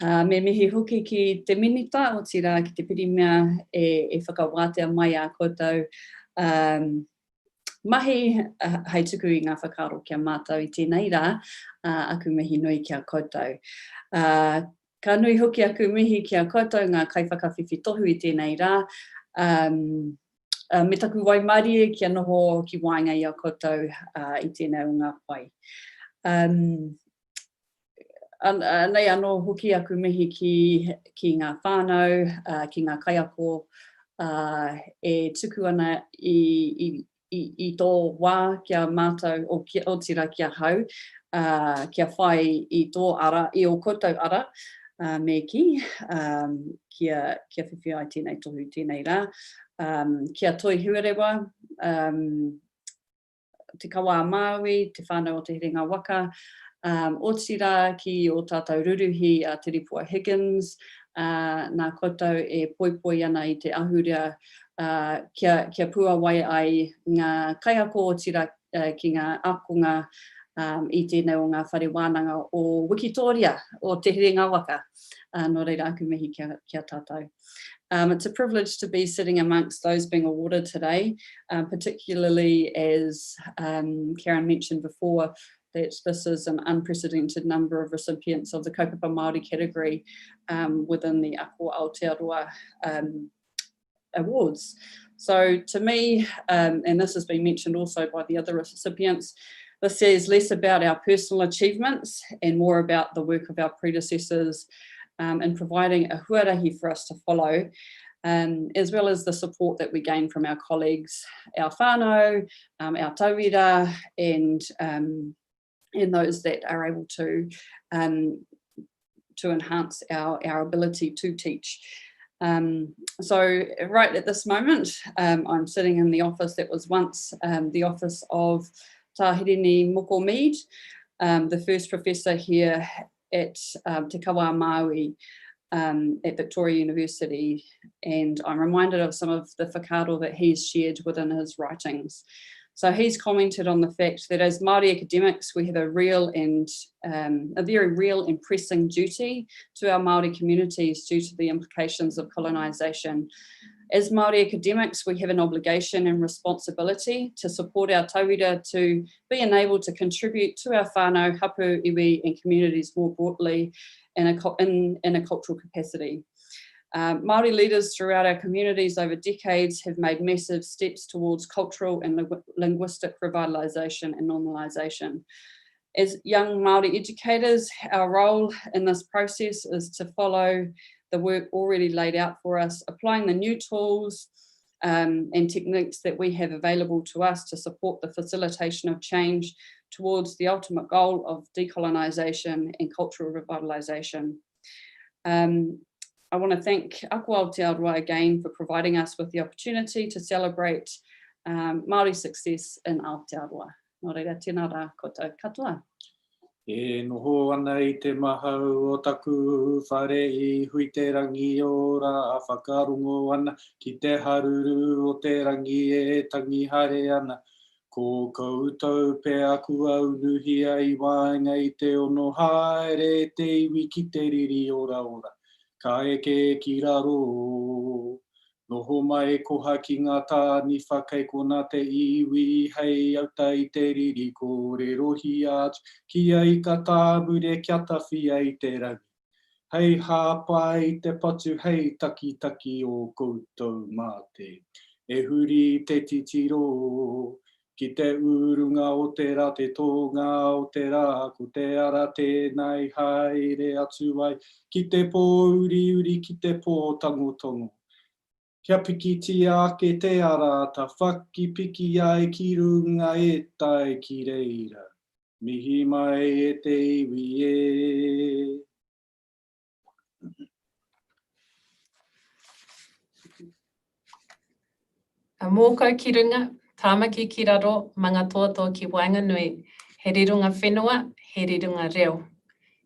Me mihi hoki ki te minita o tira ki te pirimea e whakawātea mai a koutou. Mahi hei tuku i ngā whakaaro kia mātou i tēnei rā, aku mihi nui kia koutou. Ka nui hoki aku mihi kia koutou ngā kai whakawhiwhi tohu i tēnei rā. Me taku waimarie kia noho ki wainga i a koutou i tēnei o ngā whai. Nei anō hoki aku mihi ki ngā whānau, ki ngā kaiako e tuku ana i tō wā kia mātou o tira kia hau, kia whai i tō ara, i o koutou ara, me kia whiwhi ai tēnei tohu tēnei rā. kia toi huerewa, te kawa Māui, te whānau o te hiringa waka, o tira ki o tātou ruruhi a te ripua Higgins, nā koutou e poipoi ana i te ahurea kia pua wai ai ngā kaiako o tira ki ngā akonga i tēnei o ngā whare wānanga o Wikitoria o te hiringa waka. Nō reira aku mihi kia tātou. It's a privilege to be sitting amongst those being awarded today, particularly as Karen mentioned before, that this is an unprecedented number of recipients of the kaupapa Māori category within the Aotearoa awards. So to me, and this has been mentioned also by the other recipients, this says less about our personal achievements and more about the work of our predecessors in providing a huarahi for us to follow, as well as the support that we gain from our colleagues, our whānau, our tauira, and those that are able to enhance our ability to teach. So right at this moment, I'm sitting in the office that was once the office of Tahirini Moko Mead, the first professor here at Te Kawa Māui at Victoria University, and I'm reminded of some of the whakaaro that he's shared within his writings. So he's commented on the fact that as Māori academics, we have a very real and pressing duty to our Māori communities due to the implications of colonisation. As Māori academics, we have an obligation and responsibility to support our tauira to be enabled to contribute to our whānau, hapu, iwi, and communities more broadly in a cultural capacity. Māori leaders throughout our communities over decades have made massive steps towards cultural and linguistic revitalisation and normalisation. As young Māori educators, our role in this process is to follow the work already laid out for us, applying the new tools and techniques that we have available to us to support the facilitation of change towards the ultimate goal of decolonisation and cultural revitalisation. I want to thank Aotearoa again for providing us with the opportunity to celebrate Māori success in Aotearoa. Nō reira, tēnā rā koutou katoa. E noho ana I te mahau o taku whare I hui te rangi o rā whakarongo ana ki te haruru o te rangi e tangi hare ana. Ko koutou pe aku au nuhi ai wainga I te ono haere te iwi ki te riri ora ora. Ka eke ki raro. Noho mai koha ki ngā tāni whakai kona te iwi hei auta I te riri ko re rohi atu ki ai ka tāmure kia tawhia I te rangi. Hei hāpai I te patu hei taki o koutou mate. E huri te titiro ki te urunga o te rā te tonga o te rā ko te ara tēnei haere atu ai ki te pō uri ki te pō tangotongo. Kia piki tia ake te ara, ta whaki piki ai ki runga e tai ki reira. Mihi mai e te iwi e. A mōkau ki runga, tāmaki ki raro, manga toa ki Wainganui, he rirunga whenua, he rirunga reo.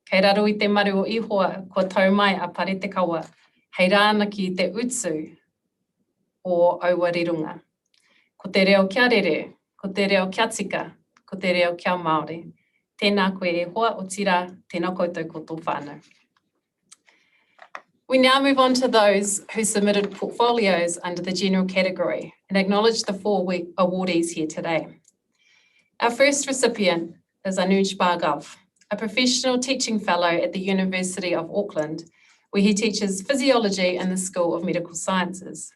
Kei raro I te maru o ihoa, kua tau mai a pare te kawa, hei rāna ki te utsu, o aua rirunga. Ko te reo kia rere, ko te reo kia tika, ko te reo kia Māori. Tēnā koe e hoa o tira, tēnā koutou ko tō whānau. We now move on to those who submitted portfolios under the general category and acknowledge the 4 awardees here today. Our first recipient is Anuj Bhargav, a professional teaching fellow at the University of Auckland, where he teaches physiology in the School of Medical Sciences.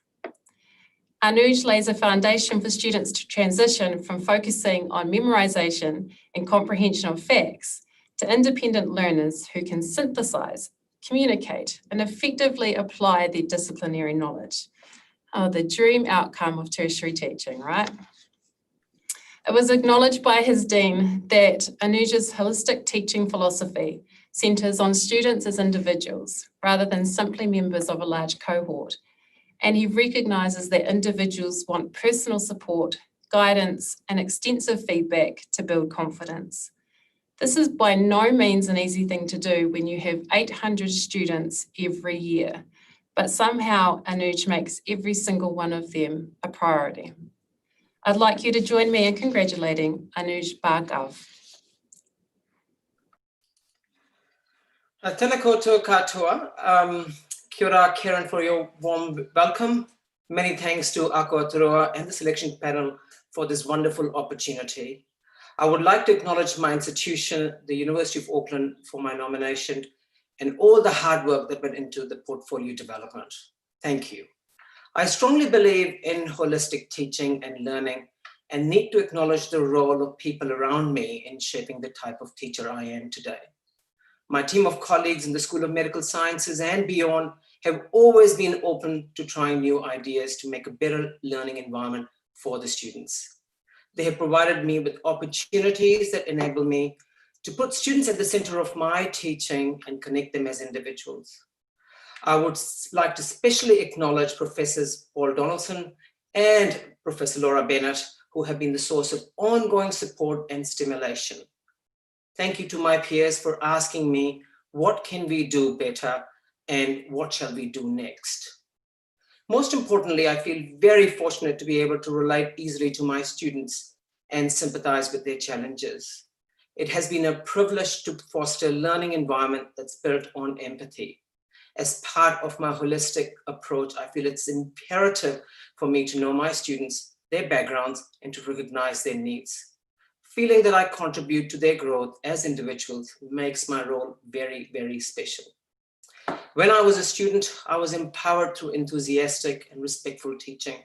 Anuj lays a foundation for students to transition from focusing on memorization and comprehension of facts to independent learners who can synthesize, communicate, and effectively apply their disciplinary knowledge. Oh, the dream outcome of tertiary teaching, right? It was acknowledged by his dean that Anuj's holistic teaching philosophy centers on students as individuals rather than simply members of a large cohort, and he recognises that individuals want personal support, guidance, and extensive feedback to build confidence. This is by no means an easy thing to do when you have 800 students every year, but somehow Anuj makes every single one of them a priority. I'd like you to join me in congratulating Anuj Bhargav. Tēnā koutou katoa. Kia ora, Karen, for your warm welcome. Many thanks to Aotearoa and the selection panel for this wonderful opportunity. I would like to acknowledge my institution, the University of Auckland, for my nomination and all the hard work that went into the portfolio development. Thank you. I strongly believe in holistic teaching and learning and need to acknowledge the role of people around me in shaping the type of teacher I am today. My team of colleagues in the School of Medical Sciences and beyond have always been open to trying new ideas to make a better learning environment for the students. They have provided me with opportunities that enable me to put students at the center of my teaching and connect them as individuals. I would like to especially acknowledge Professors Paul Donaldson and Professor Laura Bennett, who have been the source of ongoing support and stimulation. Thank you to my peers for asking me, what can we do better and what shall we do next? Most importantly, I feel very fortunate to be able to relate easily to my students and sympathize with their challenges. It has been a privilege to foster a learning environment that's built on empathy. As part of my holistic approach, I feel it's imperative for me to know my students, their backgrounds, and to recognize their needs. Feeling that I contribute to their growth as individuals makes my role very, very special. When I was a student, I was empowered through enthusiastic and respectful teaching.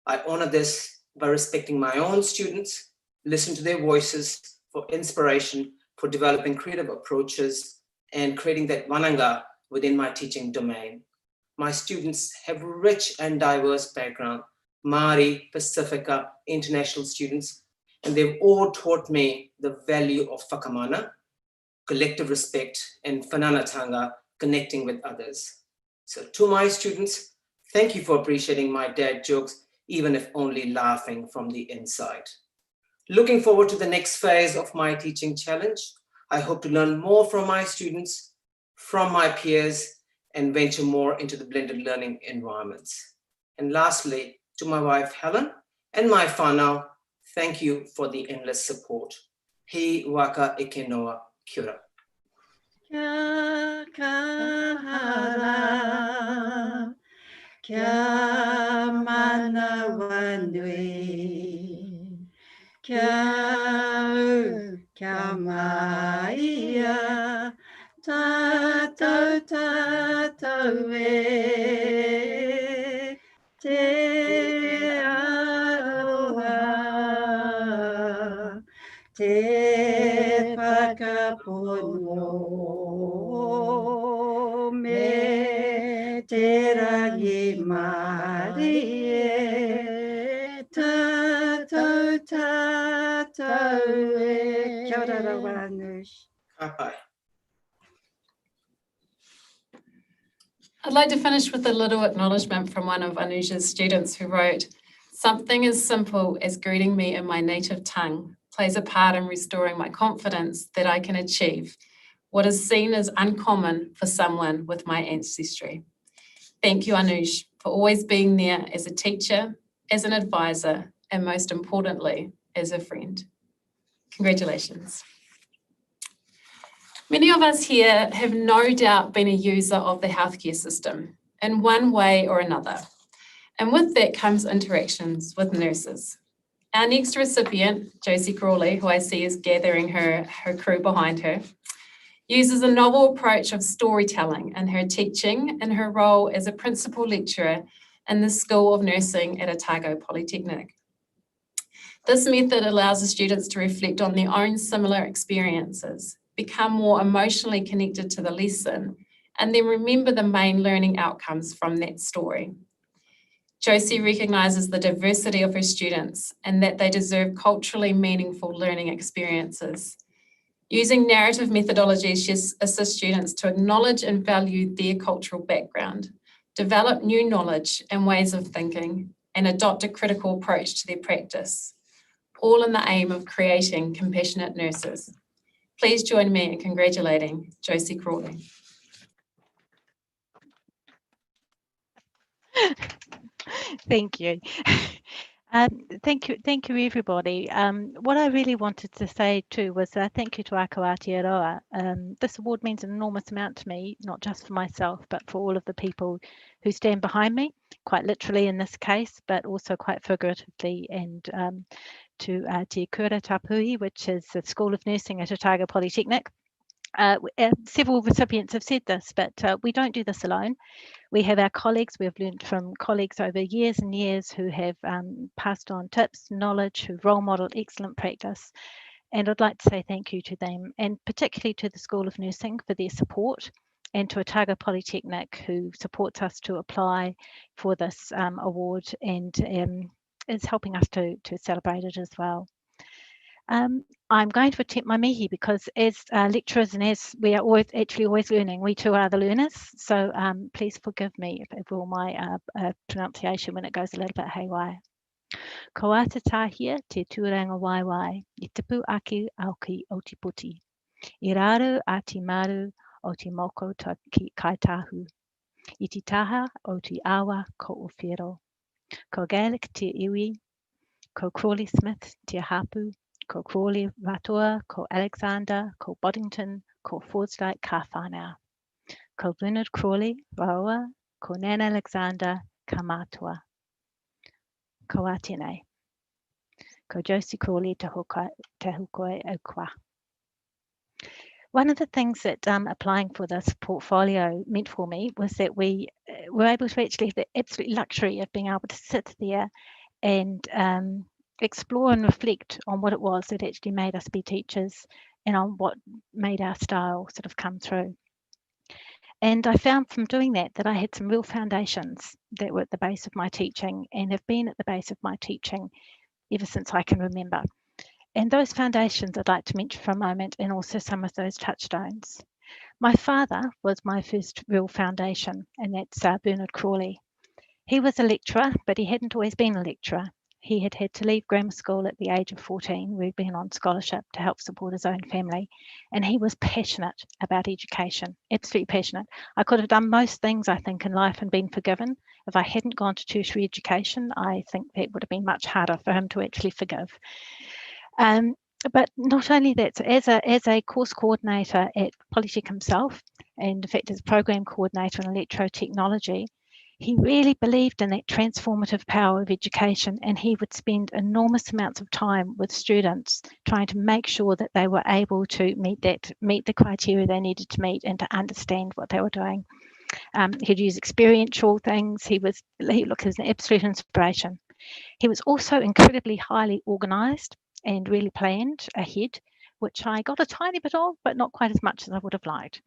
I honor this by respecting my own students, listen to their voices for inspiration, for developing creative approaches, and creating that wananga within my teaching domain. My students have rich and diverse background, Māori, Pacifica, international students, and they've all taught me the value of whakamana, collective respect, and whananatanga, connecting with others. So to my students, thank you for appreciating my dad jokes, even if only laughing from the inside. Looking forward to the next phase of my teaching challenge. I hope to learn more from my students, from my peers, and venture more into the blended learning environments. And lastly, to my wife, Helen, and my whānau, thank you for the endless support. He waka eke noa, kia ora. Kia kahara, kia mana wanui, kia maia, tātou tātou e, te aroha, te whakapono me te rangi Māori e, tātou tātou e. Kia ora rawa, Anuj. Ka pai. I'd like to finish with a little acknowledgement from one of Anuj's students who wrote, "Something as simple as greeting me in my native tongue plays a part in restoring my confidence that I can achieve what is seen as uncommon for someone with my ancestry." Thank you, Anuj, for always being there as a teacher, as an advisor, and most importantly, as a friend. Congratulations. Many of us here have no doubt been a user of the healthcare system in one way or another. And with that comes interactions with nurses. Our next recipient, Josie Crawley, who I see is gathering her crew behind her, uses a novel approach of storytelling in her teaching and her role as a principal lecturer in the School of Nursing at Otago Polytechnic. This method allows the students to reflect on their own similar experiences, become more emotionally connected to the lesson, and then remember the main learning outcomes from that story. Josie recognises the diversity of her students and that they deserve culturally meaningful learning experiences. Using narrative methodologies, she assists students to acknowledge and value their cultural background, develop new knowledge and ways of thinking, and adopt a critical approach to their practice, all in the aim of creating compassionate nurses. Please join me in congratulating Josie Crawley. Thank you. Thank you, everybody. What I really wanted to say too was thank you to Aotearoa. This award means an enormous amount to me, not just for myself, but for all of the people who stand behind me, quite literally in this case, but also quite figuratively, and to Te Kura Tapui, which is the School of Nursing at Otago Polytechnic. Several recipients have said this, but we don't do this alone. We have our colleagues. We have learned from colleagues over years and years who have passed on tips, knowledge, who role modelled excellent practice. And I'd like to say thank you to them, and particularly to the School of Nursing for their support, and to Otago Polytechnic, who supports us to apply for this award and is helping us to celebrate it as well. I'm going to attempt my mihi because as lecturers and as we are always learning, we too are the learners. So please forgive me if all my pronunciation when it goes a little bit haywire. Ko ata tahia te tūranga waiwai, I tipu aki au ki Ōtepoti. I raru a te maru o te moko kai tahu. I te taha o te awa ko Awhetero. Ko Gaelic te iwi, ko Crawley Smith te hapu, ko Crawley Ratua, ko Alexander, ko Boddington, ko Forsyth ka whānau. Ko Bernard Crawley, Raoa, ko Nan Alexander, ka mātua. Ko Atene. Ko Josie Crawley te hukoi au kwa. One of the things that applying for this portfolio meant for me was that we were able to actually have the absolute luxury of being able to sit there and explore and reflect on what it was that actually made us be teachers and on what made our style sort of come through. And I found from doing that I had some real foundations that were at the base of my teaching and have been at the base of my teaching ever since I can remember. And those foundations I'd like to mention for a moment, and also some of those touchstones. My father was my first real foundation, and that's Bernard Crawley. He was a lecturer, but he hadn't always been a lecturer. He had had to leave grammar school at the age of 14, where he'd been on scholarship to help support his own family. And he was passionate about education, absolutely passionate. I could have done most things, I think, in life and been forgiven. If I hadn't gone to tertiary education, I think that would have been much harder for him to actually forgive. But not only that, so as a course coordinator at Polytech himself, and in fact as program coordinator in electrotechnology, he really believed in that transformative power of education, and he would spend enormous amounts of time with students trying to make sure that they were able to meet the criteria they needed to meet and to understand what they were doing. He'd use experiential things. He was an absolute inspiration. He was also incredibly highly organised and really planned ahead, which I got a tiny bit of, but not quite as much as I would have liked.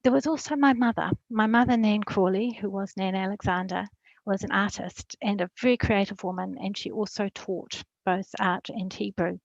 There was also my mother, Nan Crawley, who was Nan Alexander, was an artist and a very creative woman, and she also taught both art and Hebrew.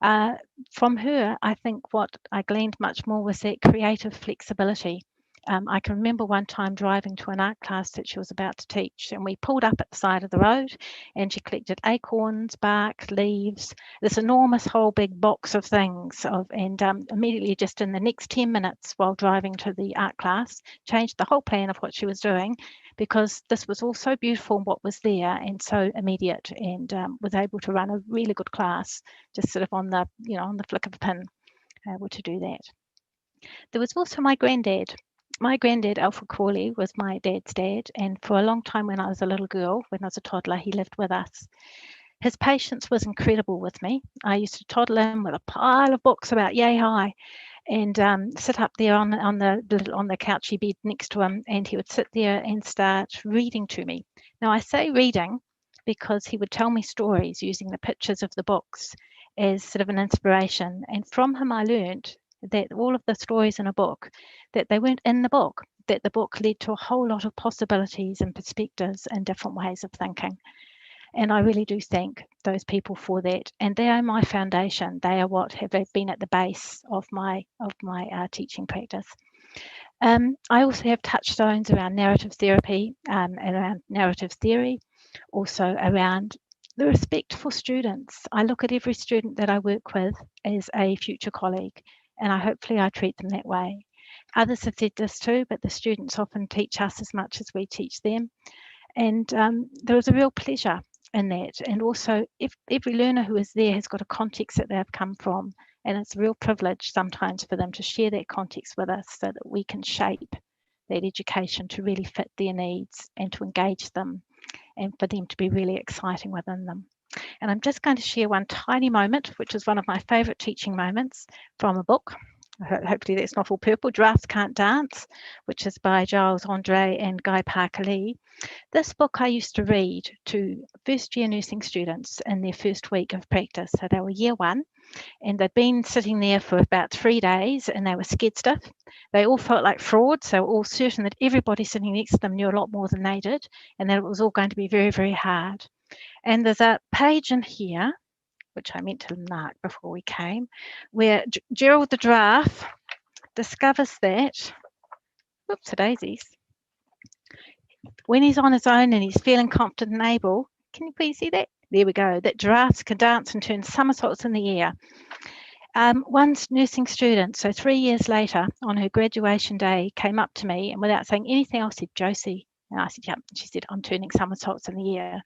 From her, I think what I gleaned much more was that creative flexibility. I can remember one time driving to an art class that she was about to teach, and we pulled up at the side of the road, and she collected acorns, bark, leaves, this enormous whole big box of things, and immediately just in the next 10 minutes while driving to the art class, changed the whole plan of what she was doing, because this was all so beautiful what was there and so immediate, and was able to run a really good class just sort of on the flick of a pin, able to do that. There was also my granddad. My granddad, Alfred Crawley, was my dad's dad, and for a long time when I was a little girl, when I was a toddler, he lived with us. His patience was incredible with me. I used to toddle in with a pile of books about yay high, and sit up there on the couchy bed next to him, and he would sit there and start reading to me. Now I say reading because he would tell me stories using the pictures of the books as sort of an inspiration, and from him I learned that all of the stories in a book, that they weren't in the book, that the book led to a whole lot of possibilities and perspectives and different ways of thinking. And I really do thank those people for that. And they are my foundation. They are what have been at the base of my teaching practice. I also have touchstones around narrative therapy and around narrative theory, also around the respect for students. I look at every student that I work with as a future colleague, and hopefully I treat them that way. Others have said this too, but the students often teach us as much as we teach them. And there is a real pleasure in that. And also, if every learner who is there has got a context that they've come from, and it's a real privilege sometimes for them to share that context with us so that we can shape that education to really fit their needs and to engage them and for them to be really exciting within them. And I'm just going to share one tiny moment, which is one of my favourite teaching moments from a book. Hopefully that's not all purple, Giraffes Can't Dance, which is by Giles Andre and Guy Parker Lee. This book I used to read to first year nursing students in their first week of practice. So they were year one, and they'd been sitting there for about 3 days and they were scared stiff. They all felt like frauds. They were all certain that everybody sitting next to them knew a lot more than they did, and that it was all going to be very, very hard. And there's a page in here, which I meant to mark before we came, where Gerald the giraffe discovers that, whoops, daisies, when he's on his own and he's feeling confident and able, can you please see that? There we go, that giraffes can dance and turn somersaults in the air. One nursing student, so 3 years later, on her graduation day, came up to me and without saying anything else said, "Josie," and I said, "Yep." She said, "I'm turning somersaults in the air."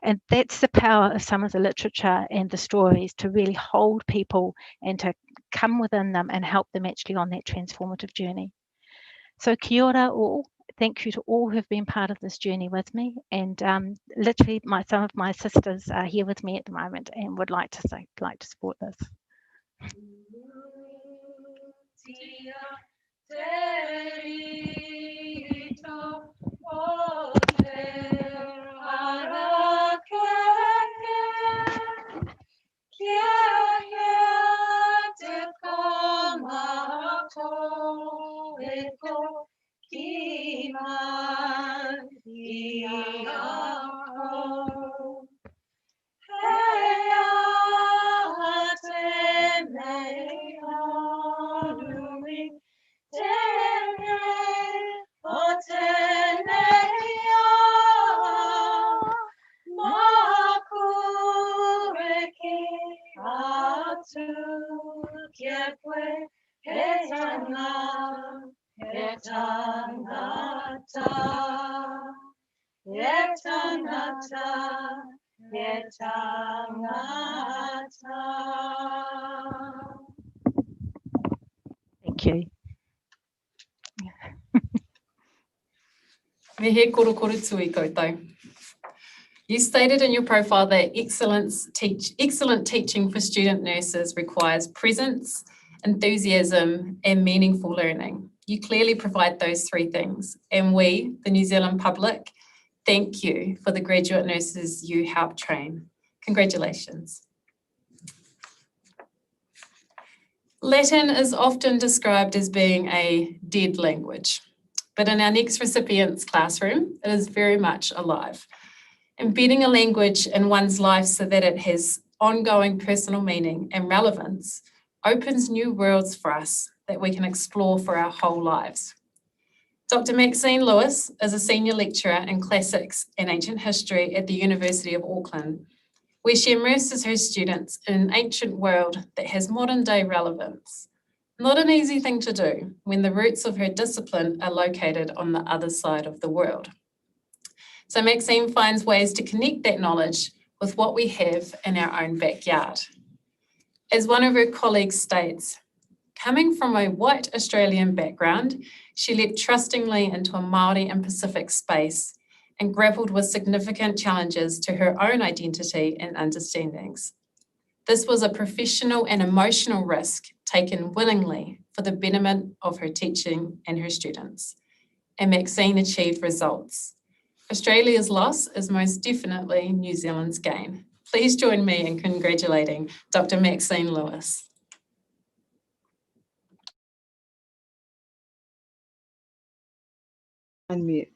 And that's the power of some of the literature and the stories, to really hold people and to come within them and help them actually on that transformative journey. So kia ora all. Thank you to all who've been part of this journey with me. And literally some of my sisters are here with me at the moment and would like to support this. Thank you. Me he koro koro tui koutou. You stated in your profile that excellent teaching for student nurses requires presence, enthusiasm, and meaningful learning. You clearly provide those three things, and we, the New Zealand public, thank you for the graduate nurses you help train. Congratulations. Latin is often described as being a dead language, but in our next recipient's classroom, it is very much alive. Embedding a language in one's life so that it has ongoing personal meaning and relevance opens new worlds for us that we can explore for our whole lives. Dr. Maxine Lewis is a senior lecturer in classics and ancient history at the University of Auckland, where she immerses her students in an ancient world that has modern day relevance. Not an easy thing to do when the roots of her discipline are located on the other side of the world. So Maxine finds ways to connect that knowledge with what we have in our own backyard. As one of her colleagues states, coming from a white Australian background, she leapt trustingly into a Māori and Pacific space and grappled with significant challenges to her own identity and understandings. This was a professional and emotional risk taken willingly for the betterment of her teaching and her students. And Maxine achieved results. Australia's loss is most definitely New Zealand's gain. Please join me in congratulating Dr. Maxine Lewis. Unmute.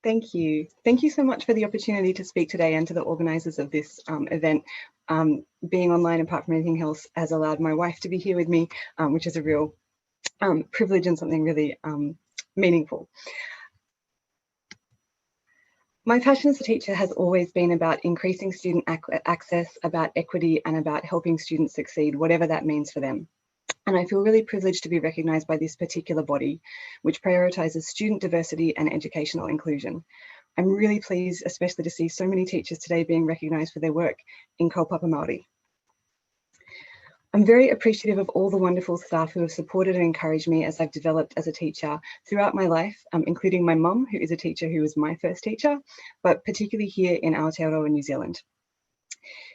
Thank you. Thank you so much for the opportunity to speak today and to the organisers of this event. being online, apart from anything else, has allowed my wife to be here with me, which is a real privilege and something really meaningful. My passion as a teacher has always been about increasing student access, about equity, and about helping students succeed, whatever that means for them. And I feel really privileged to be recognised by this particular body, which prioritises student diversity and educational inclusion. I'm really pleased, especially to see so many teachers today being recognised for their work in kaupapa Māori. I'm very appreciative of all the wonderful staff who have supported and encouraged me as I've developed as a teacher throughout my life, including my mum, who is a teacher who was my first teacher, but particularly here in Aotearoa, New Zealand.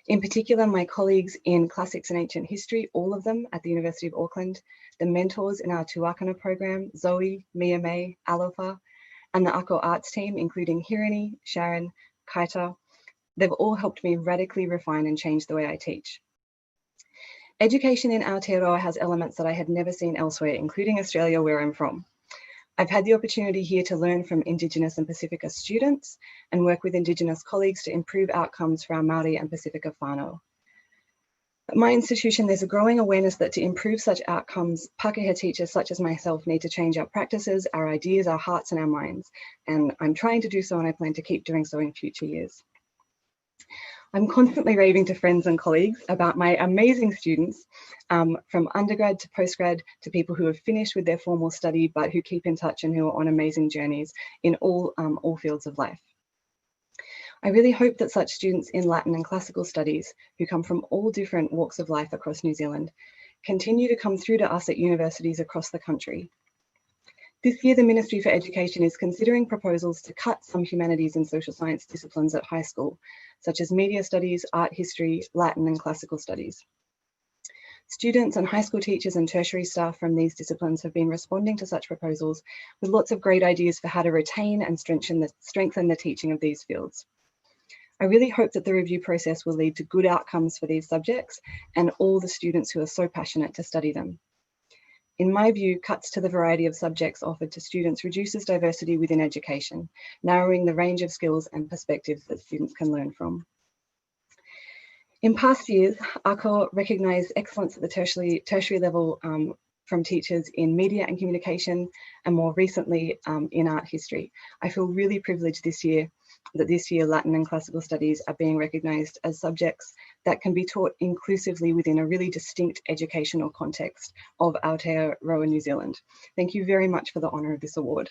In particular, my colleagues in Classics and Ancient History, all of them at the University of Auckland, the mentors in our Tuakana program, Zoe, Mia May, Alofa, and the Ako Arts team, including Hirini, Sharon, Kaita. They've all helped me radically refine and change the way I teach. Education in Aotearoa has elements that I had never seen elsewhere, including Australia, where I'm from. I've had the opportunity here to learn from Indigenous and Pacifica students and work with Indigenous colleagues to improve outcomes for our Māori and Pacifica whānau. At my institution, there's a growing awareness that to improve such outcomes, Pākehā teachers such as myself need to change our practices, our ideas, our hearts and our minds. And I'm trying to do so, and I plan to keep doing so in future years. I'm constantly raving to friends and colleagues about my amazing students, from undergrad to postgrad to people who have finished with their formal study but who keep in touch and who are on amazing journeys in all fields of life. I really hope that such students in Latin and classical studies who come from all different walks of life across New Zealand continue to come through to us at universities across the country. This year, the Ministry for Education is considering proposals to cut some humanities and social science disciplines at high school, such as media studies, art history, Latin and classical studies. Students and high school teachers and tertiary staff from these disciplines have been responding to such proposals with lots of great ideas for how to retain and strengthen the teaching of these fields. I really hope that the review process will lead to good outcomes for these subjects and all the students who are so passionate to study them. In my view, cuts to the variety of subjects offered to students reduces diversity within education, narrowing the range of skills and perspectives that students can learn from. In past years, ACO recognised excellence at the tertiary level from teachers in media and communication, and more recently in art history. I feel really privileged this year Latin and classical studies are being recognised as subjects that can be taught inclusively within a really distinct educational context of Aotearoa, New Zealand. Thank you very much for the honour of this award.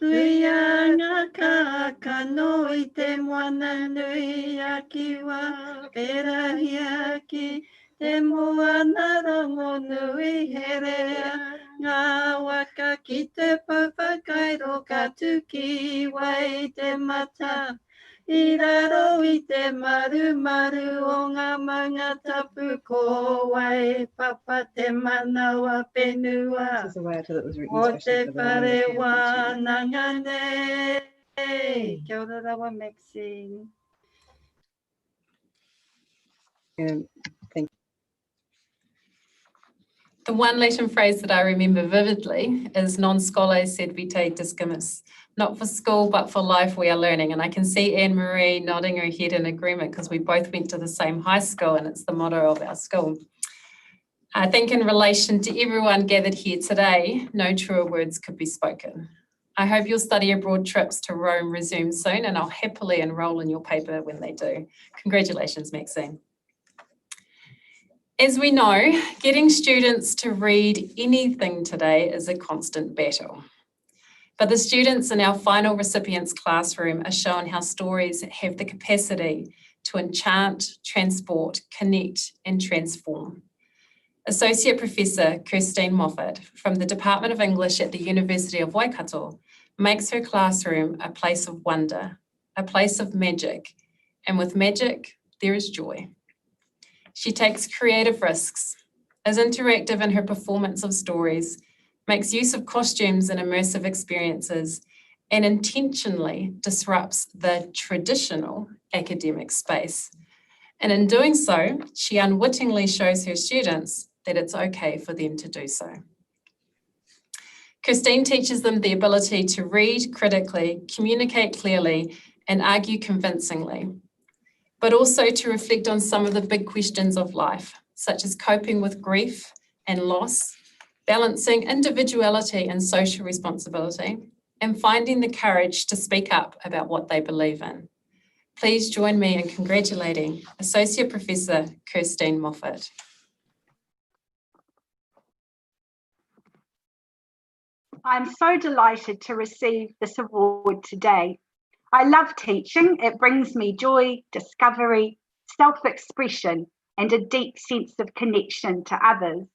Tuia ngā kāka noi te moana nui a kiwa pera ki te moana rongo nui herea ngā waka ki te pauwhakairo ka tuki wai te mata I raro I te maru maru o ngā maunga tapu ko wai papa te manawa penua o te whare wānanga nei. Kia ora rawa, Maxine. Thank you. The one Latin phrase that I remember vividly is non scholae sed vitae discimus. Not for school, but for life we are learning. And I can see Anne-Marie nodding her head in agreement because we both went to the same high school and it's the motto of our school. I think in relation to everyone gathered here today, no truer words could be spoken. I hope your study abroad trips to Rome resume soon and I'll happily enrol in your paper when they do. Congratulations, Maxine. As we know, getting students to read anything today is a constant battle. But the students in our final recipients classroom are shown how stories have the capacity to enchant, transport, connect, and transform. Associate Professor Christine Moffat from the Department of English at the University of Waikato makes her classroom a place of wonder, a place of magic, and with magic, there is joy. She takes creative risks, is interactive in her performance of stories, makes use of costumes and immersive experiences, and intentionally disrupts the traditional academic space. And in doing so, she unwittingly shows her students that it's okay for them to do so. Christine teaches them the ability to read critically, communicate clearly, and argue convincingly, but also to reflect on some of the big questions of life, such as coping with grief and loss, balancing individuality and social responsibility, and finding the courage to speak up about what they believe in. Please join me in congratulating Associate Professor Christine Moffat. I'm so delighted to receive this award today. I love teaching. It brings me joy, discovery, self-expression, and a deep sense of connection to others.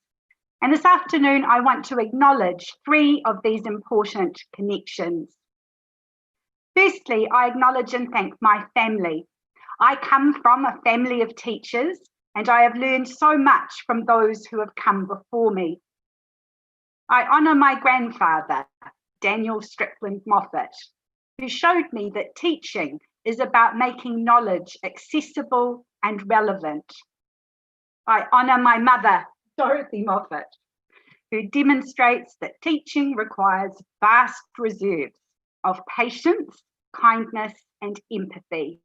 And this afternoon, I want to acknowledge 3 of these important connections. Firstly, I acknowledge and thank my family. I come from a family of teachers, and I have learned so much from those who have come before me. I honour my grandfather, Daniel Strickland Moffat, who showed me that teaching is about making knowledge accessible and relevant. I honour my mother, Dorothy Moffat, who demonstrates that teaching requires vast reserves of patience, kindness, and empathy.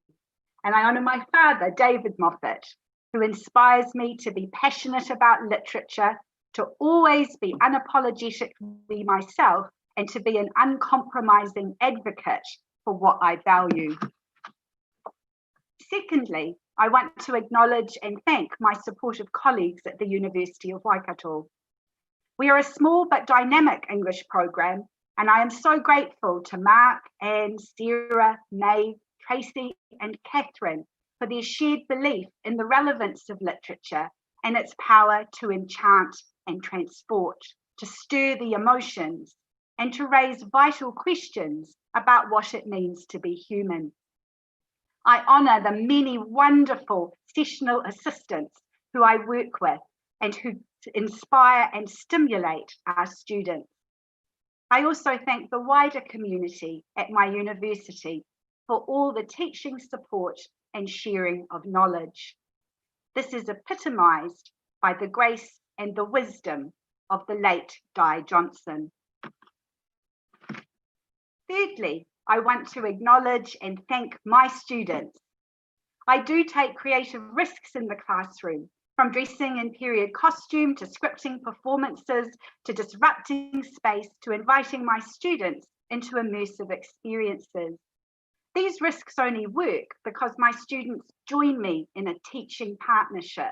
And I honour my father, David Moffat, who inspires me to be passionate about literature, to always be unapologetically myself, and to be an uncompromising advocate for what I value. Secondly, I want to acknowledge and thank my supportive colleagues at the University of Waikato. We are a small but dynamic English program, and I am so grateful to Mark, Anne, Sarah, Maeve, Tracy, and Catherine for their shared belief in the relevance of literature and its power to enchant and transport, to stir the emotions, and to raise vital questions about what it means to be human. I honour the many wonderful sessional assistants who I work with and who inspire and stimulate our students. I also thank the wider community at my university for all the teaching support and sharing of knowledge. This is epitomised by the grace and the wisdom of the late Di Johnson. Thirdly, I want to acknowledge and thank my students. I do take creative risks in the classroom, from dressing in period costume to scripting performances, to disrupting space, to inviting my students into immersive experiences. These risks only work because my students join me in a teaching partnership.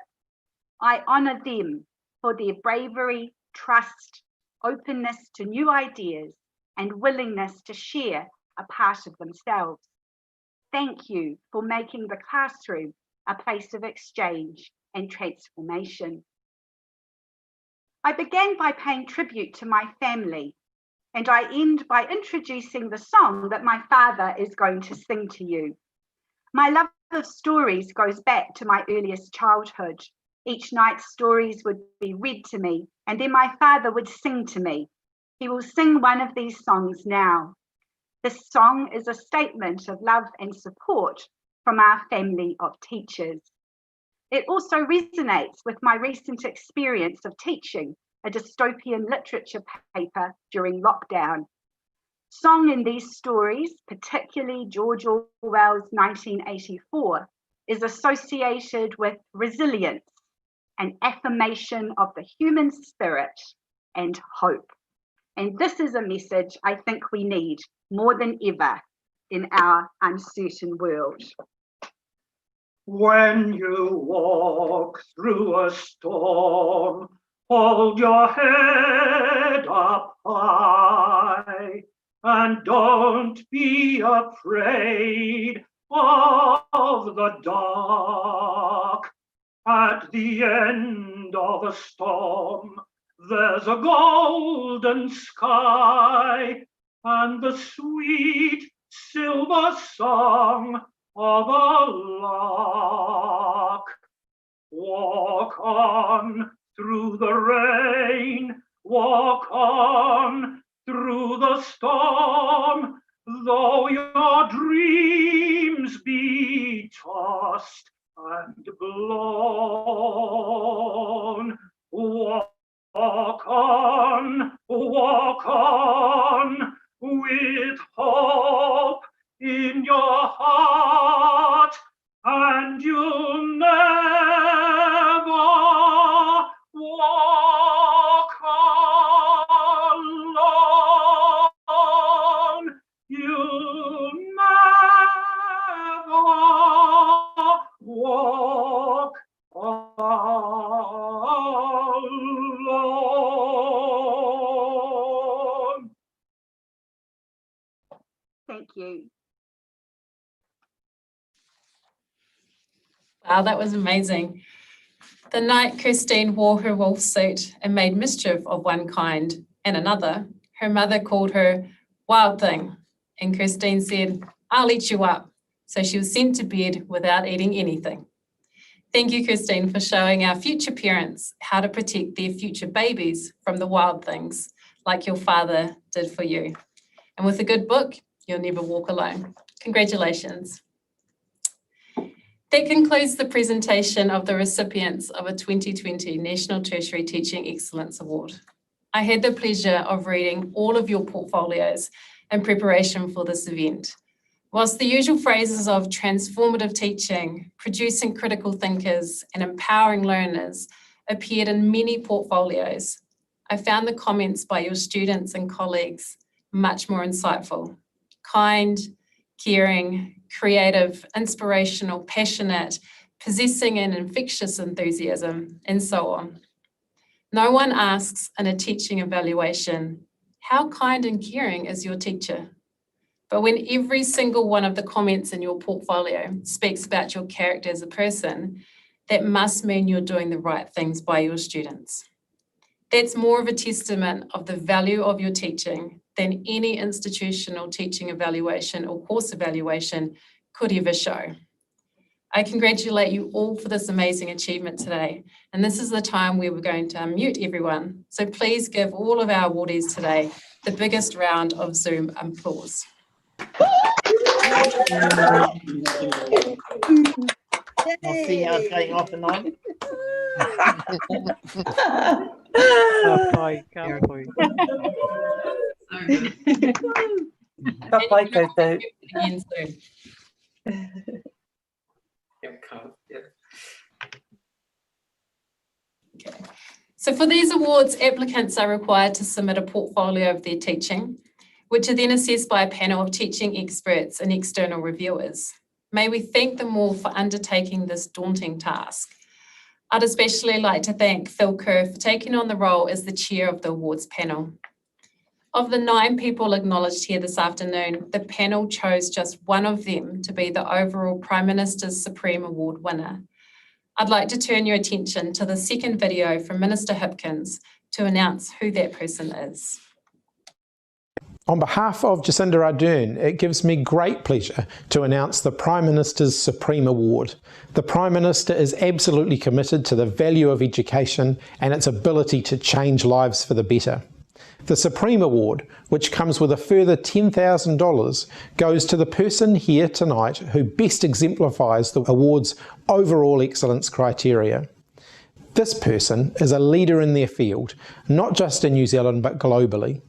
I honour them for their bravery, trust, openness to new ideas, and willingness to share a part of themselves. Thank you for making the classroom a place of exchange and transformation. I began by paying tribute to my family, and I end by introducing the song that my father is going to sing to you. My love of stories goes back to my earliest childhood. Each night stories would be read to me, and then my father would sing to me. He will sing one of these songs now. This song is a statement of love and support from our family of teachers. It also resonates with my recent experience of teaching a dystopian literature paper during lockdown. Song in these stories, particularly George Orwell's 1984, is associated with resilience, an affirmation of the human spirit and hope. And this is a message I think we need more than ever in our uncertain world. When you walk through a storm, hold your head up high and don't be afraid of the dark. At the end of a storm, there's a golden sky and the sweet silver song of a lark. Walk on through the rain, walk on through the storm, though your dreams be tossed and blown. Walk on, and you'll never walk alone. You'll never walk alone. Thank you. Wow, that was amazing. The night Christine wore her wolf suit and made mischief of one kind and another, her mother called her Wild Thing, and Christine said, "I'll eat you up." So she was sent to bed without eating anything. Thank you, Christine, for showing our future parents how to protect their future babies from the wild things, like your father did for you. And with a good book, you'll never walk alone. Congratulations. That concludes the presentation of the recipients of a 2020 National Tertiary Teaching Excellence Award. I had the pleasure of reading all of your portfolios in preparation for this event. Whilst the usual phrases of transformative teaching, producing critical thinkers, and empowering learners appeared in many portfolios, I found the comments by your students and colleagues much more insightful. Kind, caring, creative, inspirational, passionate, possessing an infectious enthusiasm, and so on. No one asks in a teaching evaluation, how kind and caring is your teacher? But when every single one of the comments in your portfolio speaks about your character as a person, that must mean you're doing the right things by your students. That's more of a testament of the value of your teaching than any institutional teaching evaluation or course evaluation could ever show. I congratulate you all for this amazing achievement today. And this is the time where we're going to unmute everyone. So please give all of our awardees today the biggest round of Zoom applause. I'll see how it's going off and on. Okay. So for these awards, applicants are required to submit a portfolio of their teaching, which are then assessed by a panel of teaching experts and external reviewers. May we thank them all for undertaking this daunting task. I'd especially like to thank Phil Kerr for taking on the role as the chair of the awards panel. Of the 9 people acknowledged here this afternoon, the panel chose just one of them to be the overall Prime Minister's Supreme Award winner. I'd like to turn your attention to the second video from Minister Hipkins to announce who that person is. On behalf of Jacinda Ardern, it gives me great pleasure to announce the Prime Minister's Supreme Award. The Prime Minister is absolutely committed to the value of education and its ability to change lives for the better. The Supreme Award, which comes with a further $10,000, goes to the person here tonight who best exemplifies the award's overall excellence criteria. This person is a leader in their field, not just in New Zealand but globally.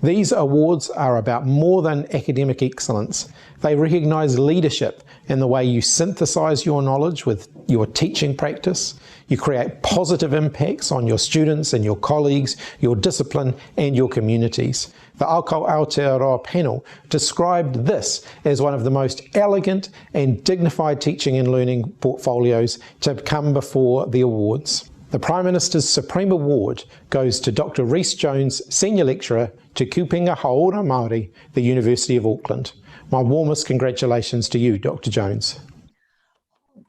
These awards are about more than academic excellence. They recognise leadership in the way you synthesise your knowledge with your teaching practice. You create positive impacts on your students and your colleagues, your discipline and your communities. The Aotearoa panel described this as one of the most elegant and dignified teaching and learning portfolios to come before the awards. The Prime Minister's Supreme Award goes to Dr. Rhys Jones, Senior Lecturer, Te Kupenga Hauora Māori, the University of Auckland. My warmest congratulations to you, Dr. Jones.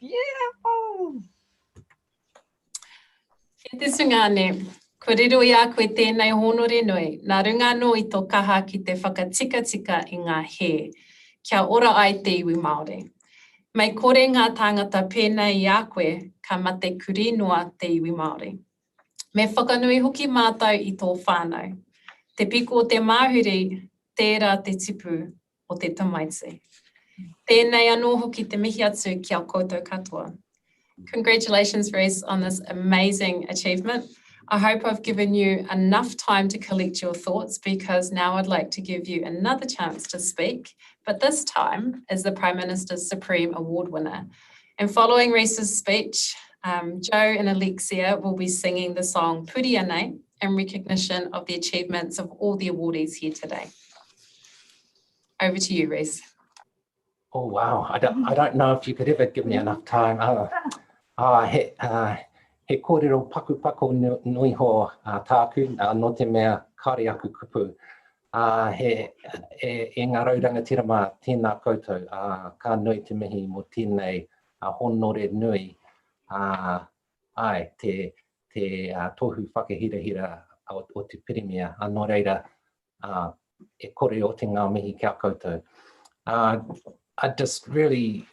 Beautiful. Kia te sungane, ko riro i a koe tēnei honore nui, nā runga no I tō kaha ki te whakatika I ngā he, kia ora ai te iwi Māori. Mai kore ngā tāngata pēnei I a koe, ka mate kuri noa te iwi Māori. Me whakanui hoki mātou I tō whānau. Te piko o te māhuri, tērā te tipu o te tamaiti. Tēnei anō hoki te mihi atu ki a koutou katoa. Congratulations, Rhys, on this amazing achievement. I hope I've given you enough time to collect your thoughts, because now I'd like to give you another chance to speak, but this time as the Prime Minister's Supreme Award winner. And following Reese's speech, Joe and Alexia will be singing the song Puri Anei in recognition of the achievements of all the awardees here today. Over to you, Reese. Oh wow! I don't know if you could ever give me enough time. He kōrero paku nui ho tāku no te mea kare aku kupu. E ngā raurangatirama tēnā koutou, ka nui te mihi mo tēnei honore nui. Te tohu whakahirahira o te pirimia. Nō reira, e kore o te ngā mihi kia koutou. I just really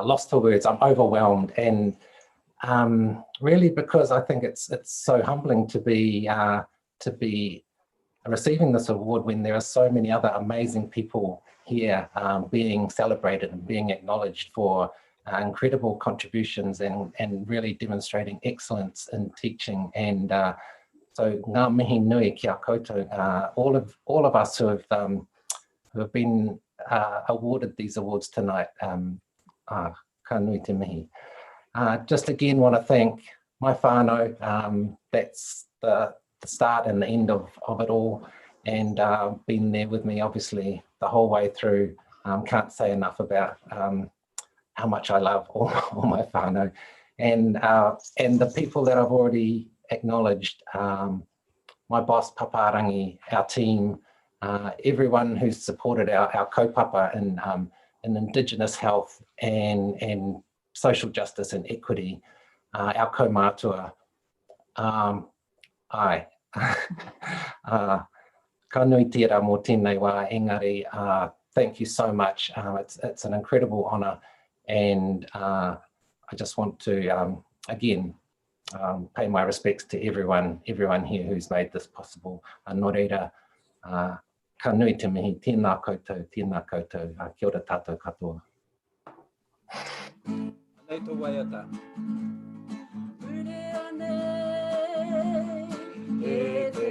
lost for words. I'm overwhelmed, and really because I think it's so humbling to be receiving this award when there are so many other amazing people here being celebrated and being acknowledged for incredible contributions and really demonstrating excellence in teaching. And so ngā mihi nui kia koutou, all of us who have been awarded these awards tonight, ka nui te mihi. Just again want to thank my whānau, that's the start and the end of it all, and been there with me obviously the whole way through. Can't say enough about how much I love all my whānau, and the people that I've already acknowledged, my boss Paparangi, our team, everyone who's supported our kaupapa in Indigenous health and social justice and equity, our kaumātua. Ka nui tērā mō tēnei wā, engari, thank you so much. It's an incredible honour, and I just want to again pay my respects to everyone here who's made this possible. Nō reira, ka nui te mihi, tēnā koutou, kia ora tātou katoa. Nei tō waiata. E te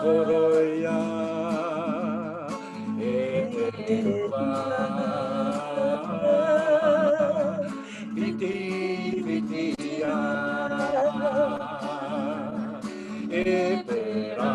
horoia, e te tua, vitia, e te rā.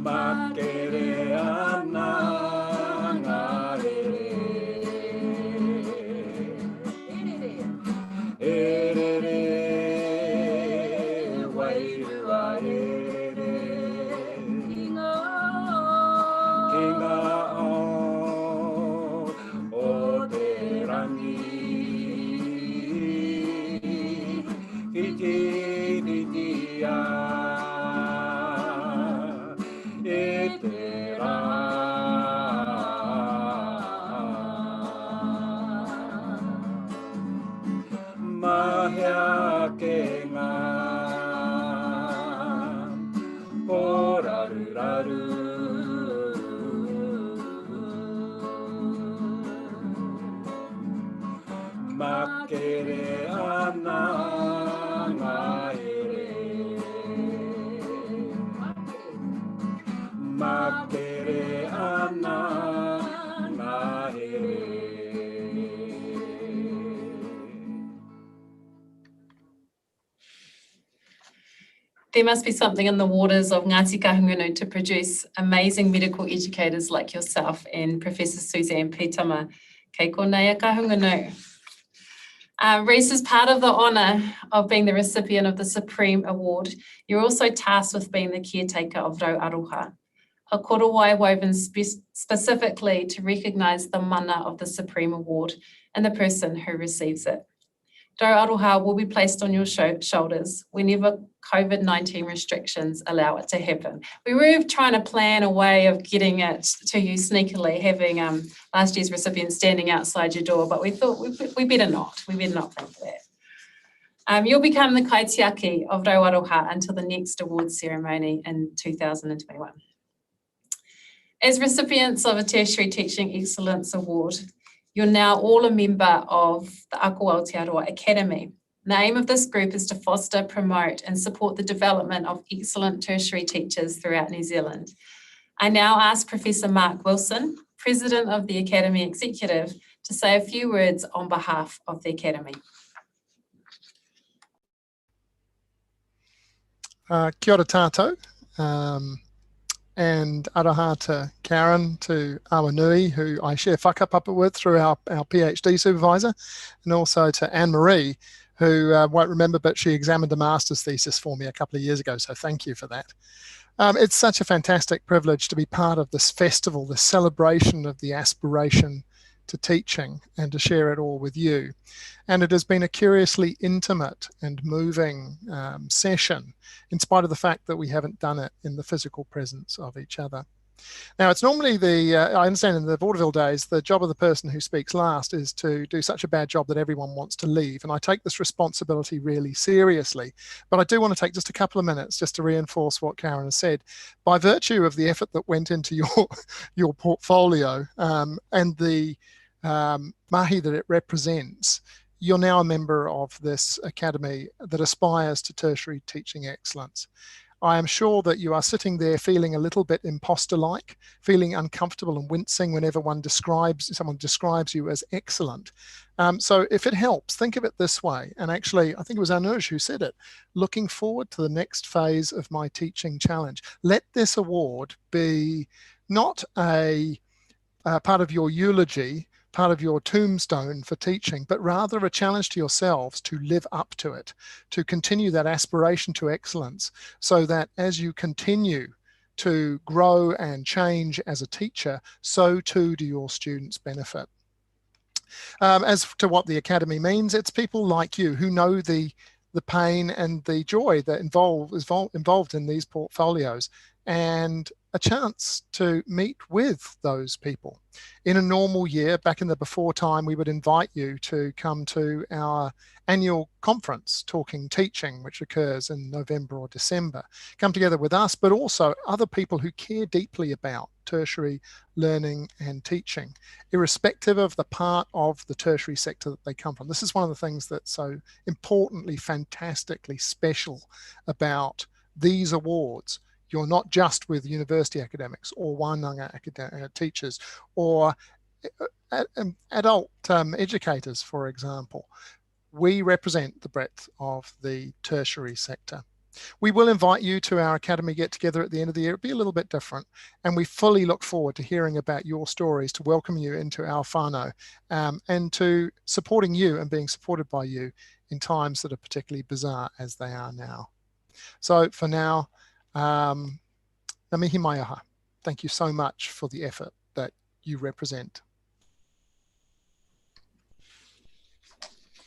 Makere ana ngā erere, wairua erere, ki ngā o te rangi, ki te ritia, e te rā. Mahea ke ngā raru, makere ana ngā ere, makere ana ngā ere. There must be something in the waters of Ngāti Kahungunu to produce amazing medical educators like yourself and Professor Suzanne Pitama. Kei konei Kahungunu. Reese, as part of the honour of being the recipient of the Supreme Award, you're also tasked with being the caretaker of Aotearoa, a korowai woven specifically to recognise the mana of the Supreme Award and the person who receives it. Aotearoa will be placed on your shoulders whenever COVID-19 restrictions allow it to happen. We were trying to plan a way of getting it to you sneakily, having last year's recipients standing outside your door, but we thought we better not. We better not think that. You'll become the kaitiaki of Aotearoa until the next award ceremony in 2021. As recipients of a Tertiary Teaching Excellence Award, you're now all a member of the Aotearoa Academy. The aim of this group is to foster, promote and support the development of excellent tertiary teachers throughout New Zealand. I now ask Professor Mark Wilson, President of the Academy Executive, to say a few words on behalf of the Academy. Kia ora tātou, and aroha to Karen, to Awanui, who I share whakapapa with through our PhD supervisor, and also to Anne-Marie, who won't remember, but she examined a master's thesis for me a couple of years ago, so thank you for that. It's such a fantastic privilege to be part of this festival, this celebration of the aspiration to teaching, and to share it all with you. And it has been a curiously intimate and moving session, in spite of the fact that we haven't done it in the physical presence of each other. Now, it's normally I understand in the vaudeville days, the job of the person who speaks last is to do such a bad job that everyone wants to leave. And I take this responsibility really seriously. But I do want to take just a couple of minutes just to reinforce what Karen has said. By virtue of the effort that went into your portfolio and the mahi that it represents, you're now a member of this academy that aspires to tertiary teaching excellence. I am sure that you are sitting there feeling a little bit imposter-like, feeling uncomfortable and wincing whenever someone describes you as excellent. So if it helps, think of it this way. And actually, I think it was Anuj who said it, looking forward to the next phase of my teaching challenge. Let this award be not a part of your eulogy, part of your tombstone for teaching, but rather a challenge to yourselves to live up to it, to continue that aspiration to excellence, so that as you continue to grow and change as a teacher, so too do your students benefit. As to what the Academy means, it's people like you who know the pain and the joy that is involved in these portfolios, and a chance to meet with those people. In a normal year, back in the before time, we would invite you to come to our annual conference, Talking Teaching, which occurs in November or December. Come together with us, but also other people who care deeply about tertiary learning and teaching, irrespective of the part of the tertiary sector that they come from. This is one of the things that's so importantly, fantastically special about these awards. You're not just with university academics or wānanga teachers or adult educators, for example. We represent the breadth of the tertiary sector. We will invite you to our Academy get-together at the end of the year. It'll be a little bit different, and we fully look forward to hearing about your stories, to welcome you into our whānau, and to supporting you and being supported by you in times that are particularly bizarre as they are now. So for now, ngā mihi mai aha. Thank you so much for the effort that you represent.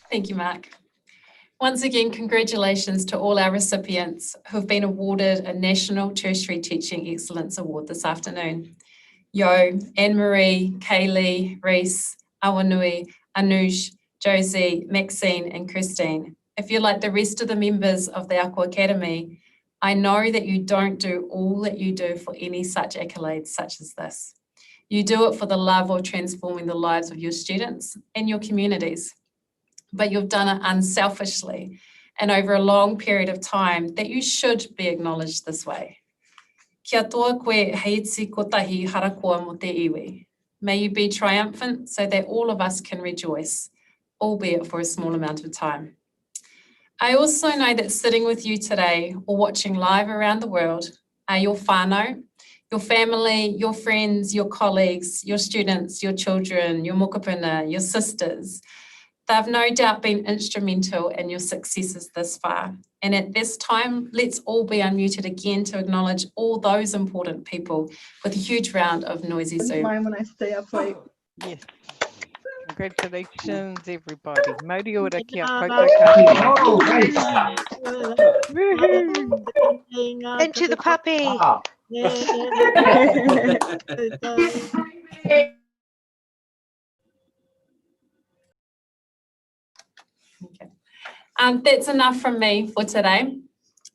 Thank you, Mark. Once again, congratulations to all our recipients who've been awarded a National Tertiary Teaching Excellence Award this afternoon. Yo, Anne-Marie, Kaylee, Reese, Awanui, Anuj, Josie, Maxine and Christine. If you're like the rest of the members of the Ako Academy, I know that you don't do all that you do for any such accolades such as this. You do it for the love of transforming the lives of your students and your communities, but you've done it unselfishly and over a long period of time that you should be acknowledged this way. Kia toa koe heitsi kotahi harakoa mo te iwi. May you be triumphant so that all of us can rejoice, albeit for a small amount of time. I also know that sitting with you today or watching live around the world are your whānau, your family, your friends, your colleagues, your students, your children, your mokopuna, your sisters. They've no doubt been instrumental in your successes this far. And at this time, let's all be unmuted again to acknowledge all those important people with a huge round of noisy Zoom. Mind when I stay up late. Yes. Congratulations, everybody. Mauri ora kia koutou katoa. Into the puppy. Okay. That's enough from me for today.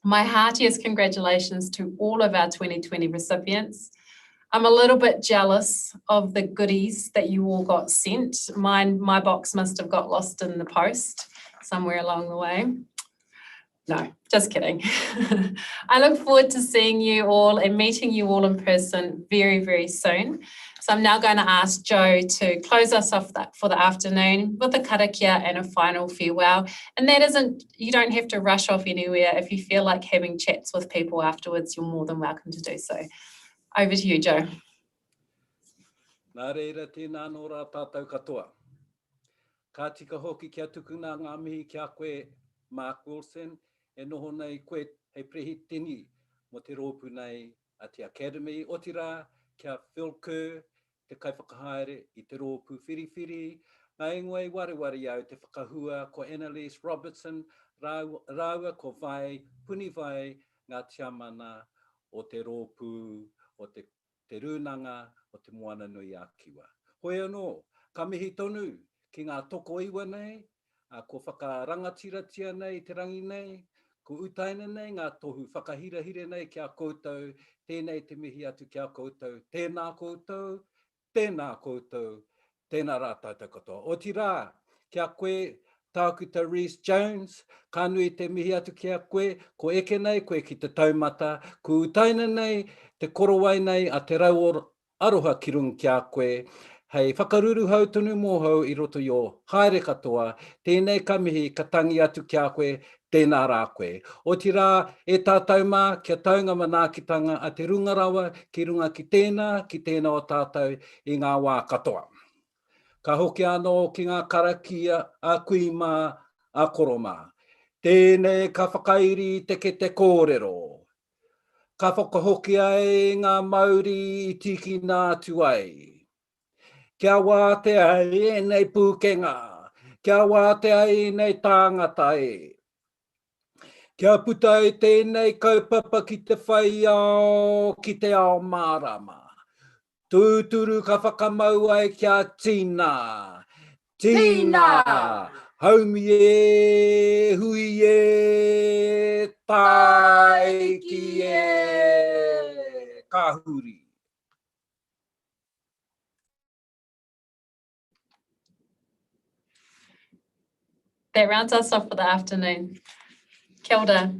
My heartiest congratulations to all of our 2020 recipients. I'm a little bit jealous of the goodies that you all got sent. My box must have got lost in the post somewhere along the way. No, just kidding. I look forward to seeing you all and meeting you all in person very, very soon. So I'm now going to ask Joe to close us off for the afternoon with a karakia and a final farewell. And that isn't, you don't have to rush off anywhere. If you feel like having chats with people afterwards, you're more than welcome to do so. Over to you, Joe. Nā reira tēnā nō rā tātou katoa. Ka tika hoki kia tukuna ngā mihi kia koe Mark Wilson e noho nei koe hei prehi tini mo te rōpu nei a te Academy Aotearoa kia Phil Kerr te kaiwhakahaere i te rōpu whiriwhiri. Ngā ingoe wareware au te whakahua ko Annalise Robertson raua ko vai puni vai ngā tiamana o te rōpu o te rūnanga o te moana nui a kiwa. Hoi anō, ka mihi tonu ki ngā toko iwa nei, ko whakarangatiratia nei te rangi nei, ko utaina nei ngā tohu whakahirahire nei kia koutou, tēnei te mihi atu kia koutou, tēnā koutou, tēnā koutou, tēnā rā tātou katoa. O ti rā, kia koe, tākuta Rhys Jones, ka nui te mihi atu kia koe, ko eke nei, koe ki te taumata, ko utaina nei, te korowai nei a te rau aroha ki runga kia koe, hei whakaruru hau tonu mōhau i roto i o haere katoa, tēnei ka mihi ka tangi atu kia koe, tēnā rā koe. O ti rā, e tātou mā, kia taunga manaakitanga a te rungarawa ki runga ki tēnā o tātou i ngā wā katoa. Ka hoki anō ki ngā karakia a kui mā a koroma. Tēnei ka whakairi te ke te kōrero. Ka whakahoki ai ngā Māori i tiki nā tu ai. Kia wā te ai e nei pūkenga. Kia wā te ai nei tāngata e. Kia puta i tēnei kaupapa ki te whai ao ki te ao mārama. Tūturu ka whakamau ai kia Tina. Tina! Haumi e, hui e, taiki e, kahuri. That rounds us off for the afternoon. Kia ora.